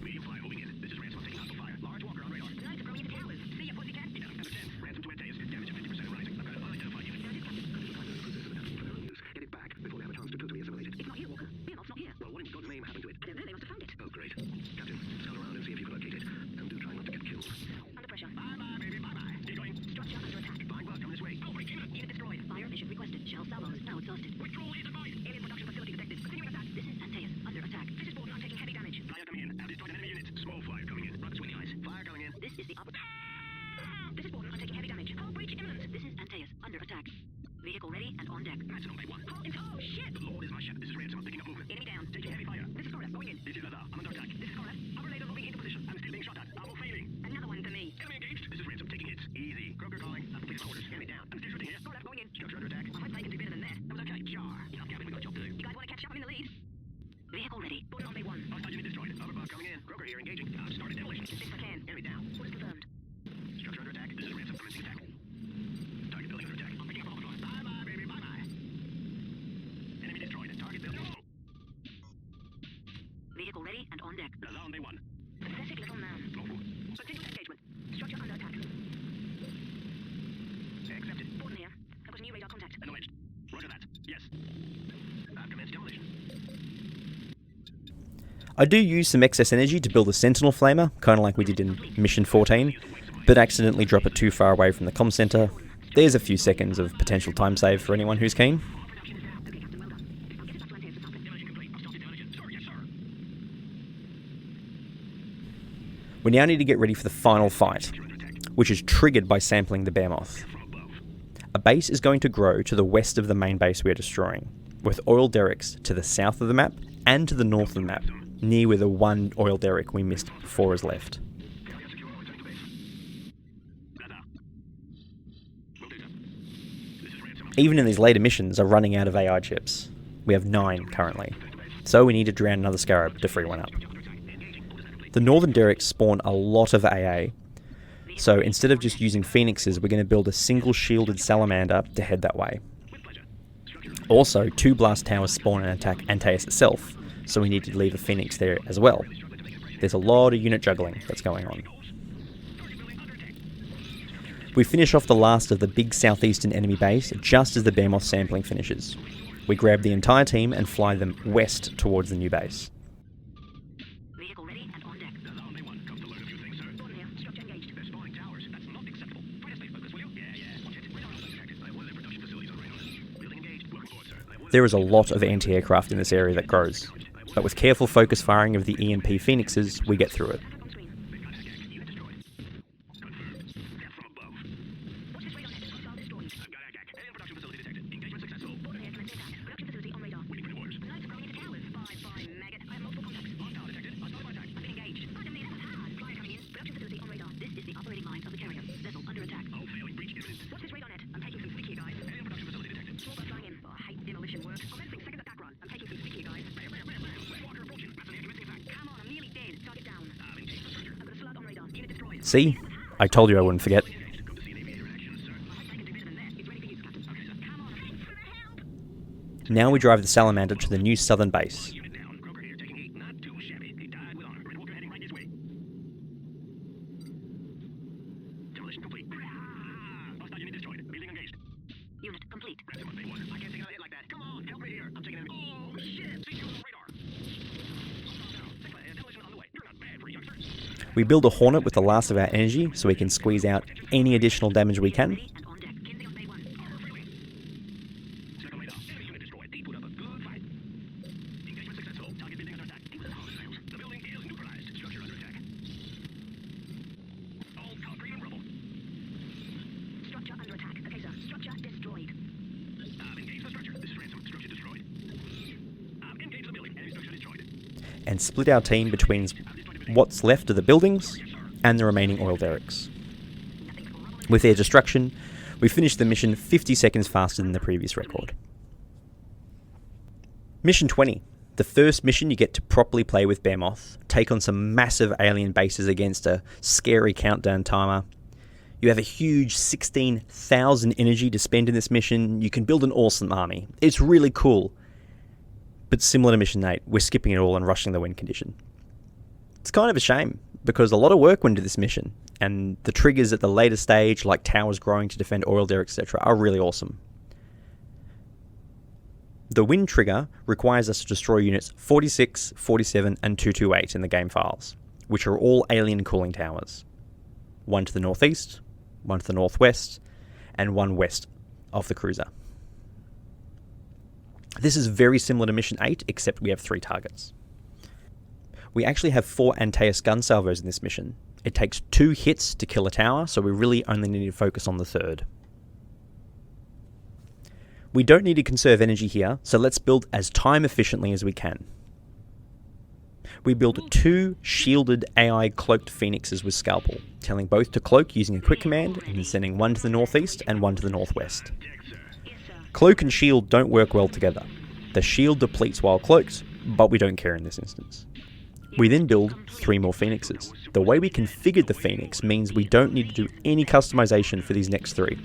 Meanwhile, moving in. This is Ransom taking out the fire. Large walker on radar. Knights are growing into towers. See ya, pussycat. He doesn't stand a chance. Ransom to Antaeus. Damage of 50% rising. I've got an unidentified unit. Get it back before they have a chance to totally assimilate it. It's not here, Walker. Beermoth's not here. Well, what in God's name happened to it? I don't know. They must have found it. Oh, great. Captain, scout around and see if you can locate it. And do try not to get killed. Under pressure. Bye-bye, baby. Bye-bye. Keep going. Structure under attack. Fine work. Coming this way. Oh, break unit. Unit destroyed. Fire mission requested. Shell salvos now exhausted. Withdrawal is advised. Alien production facility detected. Continuing attack. This is Antaeus, under attack. This is Borden. I'm taking heavy damage. Flyer coming in. Have destroyed an enemy unit. Small flyer coming in. Rockets in the eyes. Fire coming in. This is the upper. This is Borden. I'm taking heavy damage. Hull breach imminent. This is Antaeus, under attack. Vehicle ready and on deck. Ransom on bay 1. Hull in. Oh shit! The Lord is my chef. This is Ransom. I'm picking up movement. Enemy down. Taking heavy fire. This is Cora. Going in. This is Lazar. I'm under attack. This is Cora. Upper laser moving into position. I'm still being shot at. Ammo failing. Another one for me. Enemy engaged. This is Ransom taking hits. Easy. Kroger calling. I've completed my orders. Enemy down. I'm still shooting here. Cora going in. Structure under attack. My fight's can do better than that. That was okay. Jar. Enough, Captain. We got a job to do. You guys want to catch up? I'm in the lead. Vehicle ready. Borden on bay 1. Hostile unit destroyed. Overbug coming in. Kroger here engaging. I've started demolition. If I can. Enemy down. Orders confirmed. Structure under attack. This is Ransom commencing attack. Target building under attack. I'm picking up all the fire. Bye-bye, baby. Bye-bye. Enemy destroyed. Target building. Vehicle ready and on deck. Lazar on bay 1. Pathetic little man. Continue engagement. Structure under attack. Accepted. Borden here. I've got a new radar contact. Acknowledged. Roger that. Yes. I've commenced demolition. I do use some excess energy to build a sentinel flamer, kind of like we did in Mission 14, but accidentally drop it too far away from the comm center. There's a few seconds of potential time save for anyone who's keen. We now need to get ready for the final fight, which is triggered by sampling the behemoth. A base is going to grow to the west of the main base we are destroying, with oil derricks to the south of the map and to the north of the map, near where the one oil derrick we missed before is left. Even in these later missions are running out of AI chips. We have 9 currently, so we need to drown another Scarab to free one up. The northern derricks spawn a lot of AA, so instead of just using phoenixes, we're going to build a single shielded salamander to head that way. Also, 2 blast towers spawn and attack Antaeus itself, so we need to leave a phoenix there as well. There's a lot of unit juggling that's going on. We finish off the last of the big southeastern enemy base just as the behemoth sampling finishes. We grab the entire team and fly them west towards the new base. Vehicle ready and on deck. There's only one. Come to learn a few things, sir. Order here. Structure engaged. They're spawning towers. That's not acceptable. Try to stay focused, will you? Yeah. Watch it. Radar detected. One of their production facilities on radar. Building engaged. Welcome aboard, sir. There is a lot of anti-aircraft in this area that grows, but with careful focus firing of the EMP Phoenixes, we get through it. On screen. Unit destroyed. Confirmed. Depth from above. Watch this radar net. Hostile destroyed. I've got AGAC. Alien production facility detected. Engagement successful. Order here. Commence attack. Production facility on radar. Waiting for new orders. Knights are going into towers. Bye, maggot. I have multiple contacts. Hostile detected. Hostile attack. I've been engaged. Pardon me, that was hard. Flyer coming in. Production facility on radar. This is the operating line of the carrier. Vessel under attack. Oh, failing. Breach imminent. Watch this radar net. I'm taking some stick here, guys. Alien production facility detected. Small boat flying in. Oh, I hate demolition work. Commencing second attack run. I'm taking some stick here, guys. Walker approaching. Rapidly commencing attack. Come on, I'm nearly dead. Target down. Engage the structure. I've got a slug on radar. Unit destroyed. See? I told you I wouldn't forget. Come to see an aviator in action, sir. I can do better than that. It's ready for use, Captain. Okay, sir. Come on, thanks for the help. Now we drive the Salamander to the new southern base. Unit down. Croker here, taking 8. Not too shabby. He died with honor. Red Walker heading right this way. Demolition complete. Hostile unit destroyed. Building engaged. Unit complete. Grab him on bay 1. I can't take another hit like that. Come on, help me here. I'm taking enemy. Oh, shit. See you on the radar. Hostile down. Demolition on the way. You're not bad for a youngster. We build a Hornet with the last of our energy so we can squeeze out any additional damage we can. Ready and on deck. Kinsey on bay 1. Armor freely. Second radar. Enemy unit destroyed. They put up a good fight. Engagement successful. Target building under attack. Keep the house failed. The building is neutralized. Structure under attack. All concrete and rubble. Structure under attack. Okay, sir. Structure destroyed. Engage the structure. This is ransom. Structure destroyed. Engage the building. Enemy structure destroyed. And split our team between what's left of the buildings and the remaining oil derricks. With their destruction, we finished the mission 50 seconds faster than the previous record. Mission 20. The first mission you get to properly play with Behemoth, take on some massive alien bases against a scary countdown timer. You have a huge 16,000 energy to spend in this mission. You can build an awesome army. It's really cool. But similar to Mission 8, we're skipping it all and rushing the win condition. It's kind of a shame, because a lot of work went into this mission, and the triggers at the later stage, like towers growing to defend oil derricks, etc., are really awesome. The win trigger requires us to destroy units 46, 47, and 228 in the game files, which are all alien cooling towers. One to the northeast, one to the northwest, and one west of the cruiser. This is very similar to Mission 8, except we have 3 targets. We actually have 4 Antaeus gun salvos in this mission. It takes 2 hits to kill a tower, so we really only need to focus on the 3rd. We don't need to conserve energy here, so let's build as time efficiently as we can. We build 2 shielded AI cloaked phoenixes with Scalpel, telling both to cloak using a quick command, and then sending one to the northeast and one to the northwest. Cloak and shield don't work well together. The shield depletes while cloaked, but we don't care in this instance. We then build 3 more phoenixes. The way we configured the phoenix means we don't need to do any customization for these next 3.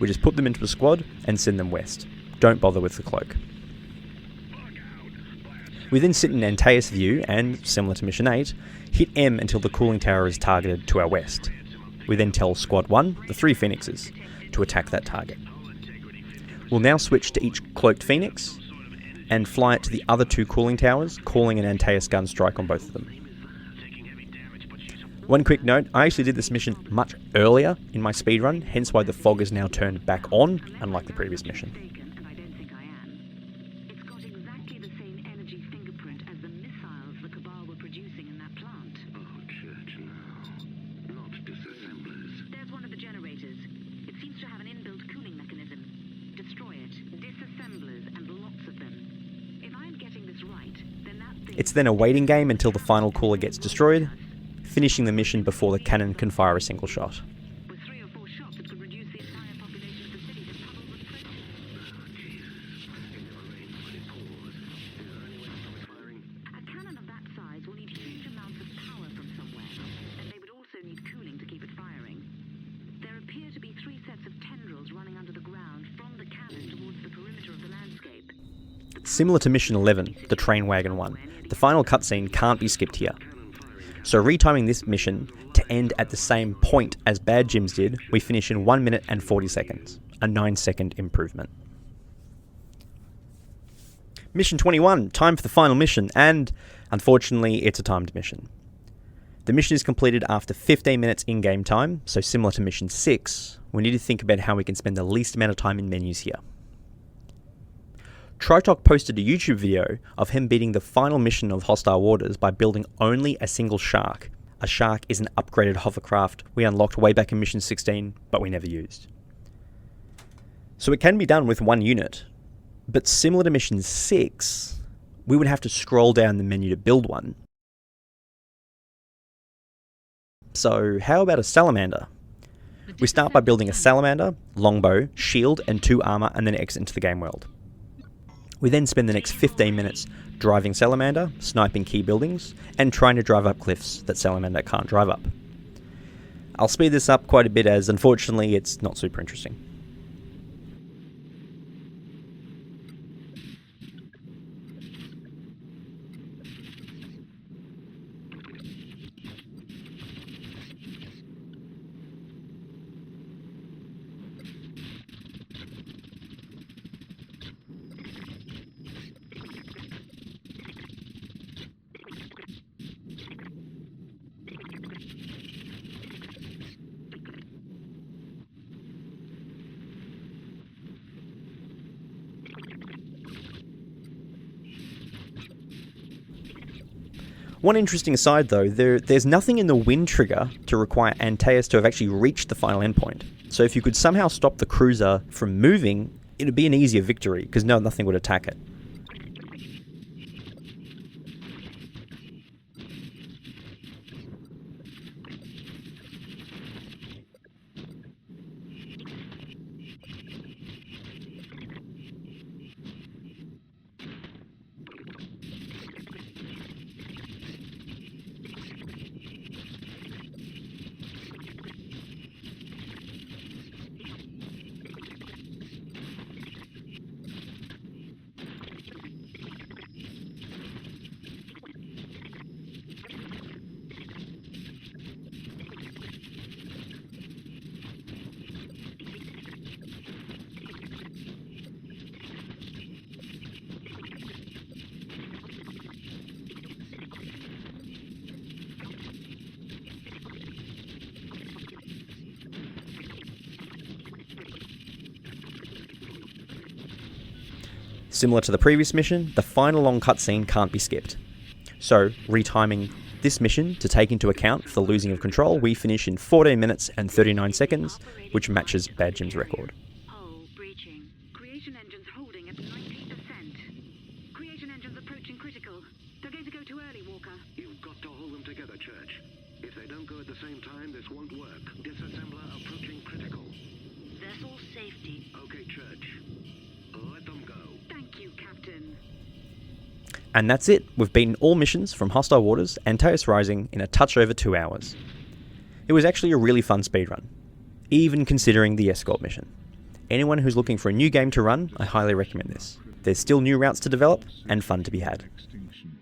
We just put them into a squad and send them west. Don't bother with the cloak. We then sit in Antaeus view and, similar to Mission 8, hit M until the cooling tower is targeted to our west. We then tell Squad 1, the 3 phoenixes, to attack that target. We'll now switch to each cloaked phoenix and fly it to the other 2 cooling towers, calling an Antaeus gun strike on both of them. One quick note, I actually did this mission much earlier in my speedrun, hence why the fog is now turned back on, unlike the previous mission. And I don't think I am. It's got exactly the same energy fingerprint as the missiles the Cabal were producing in that plant. Oh, church now. Not disassemblers. There's one of the generators. It seems to have an inbuilt cooling mechanism. Destroy it. Disassemblers and lots of them. If I'm getting this right, then that thing... It's then a waiting game until the final cooler gets destroyed, finishing the mission before the cannon can fire a single shot. With 3 or 4 shots, it could reduce the entire population of the city to puddles of prison. A cannon of that size will need huge amounts of power from somewhere, and they would also need cooling to keep it firing. There appear to be 3 sets of tendrils running under the ground from the cannon towards the perimeter of the landscape. Similar to Mission 11, the train wagon one, the final cutscene can't be skipped here. So retiming this mission to end at the same point as Bad Jim's did, we finish in 1 minute and 40 seconds, a 9-second improvement. Mission 21, time for the final mission, and unfortunately it's a timed mission. The mission is completed after 15 minutes in-game time, so similar to Mission 6, we need to think about how we can spend the least amount of time in menus here. Tritok posted a YouTube video of him beating the final mission of Hostile Waters by building only a single shark. A shark is an upgraded hovercraft we unlocked way back in Mission 16, but we never used. So it can be done with one unit, but similar to Mission 6, we would have to scroll down the menu to build one. So how about a salamander? We start by building a salamander, longbow, shield, and 2 armor, and then exit into the game world. We then spend the next 15 minutes driving salamander, sniping key buildings, and trying to drive up cliffs that salamander can't drive up. I'll speed this up quite a bit as unfortunately it's not super interesting. One interesting aside though, there's nothing in the wind trigger to require Antaeus to have actually reached the final endpoint. So if you could somehow stop the cruiser from moving, it would be an easier victory, because nothing would attack it. Similar to the previous mission, the final long cutscene can't be skipped. So, retiming this mission to take into account for the losing of control, we finish in 14 minutes and 39 seconds, which matches Bad Jim's record. Hull breaching. Creation engines holding at 90%. Creation engines approaching critical. They're going to go too early, Walker. You've got to hold them together, Church. If they don't go at the same time, this won't work. Disassembler approaching critical. Vessel safety. Okay, Church. Let them go. Thank you, Captain. And that's it. We've beaten all missions from Hostile Waters and Anteaus Rising in a touch over 2 hours. It was actually a really fun speedrun, even considering the escort mission. Anyone who's looking for a new game to run, I highly recommend this. There's still new routes to develop and fun to be had. Extinction.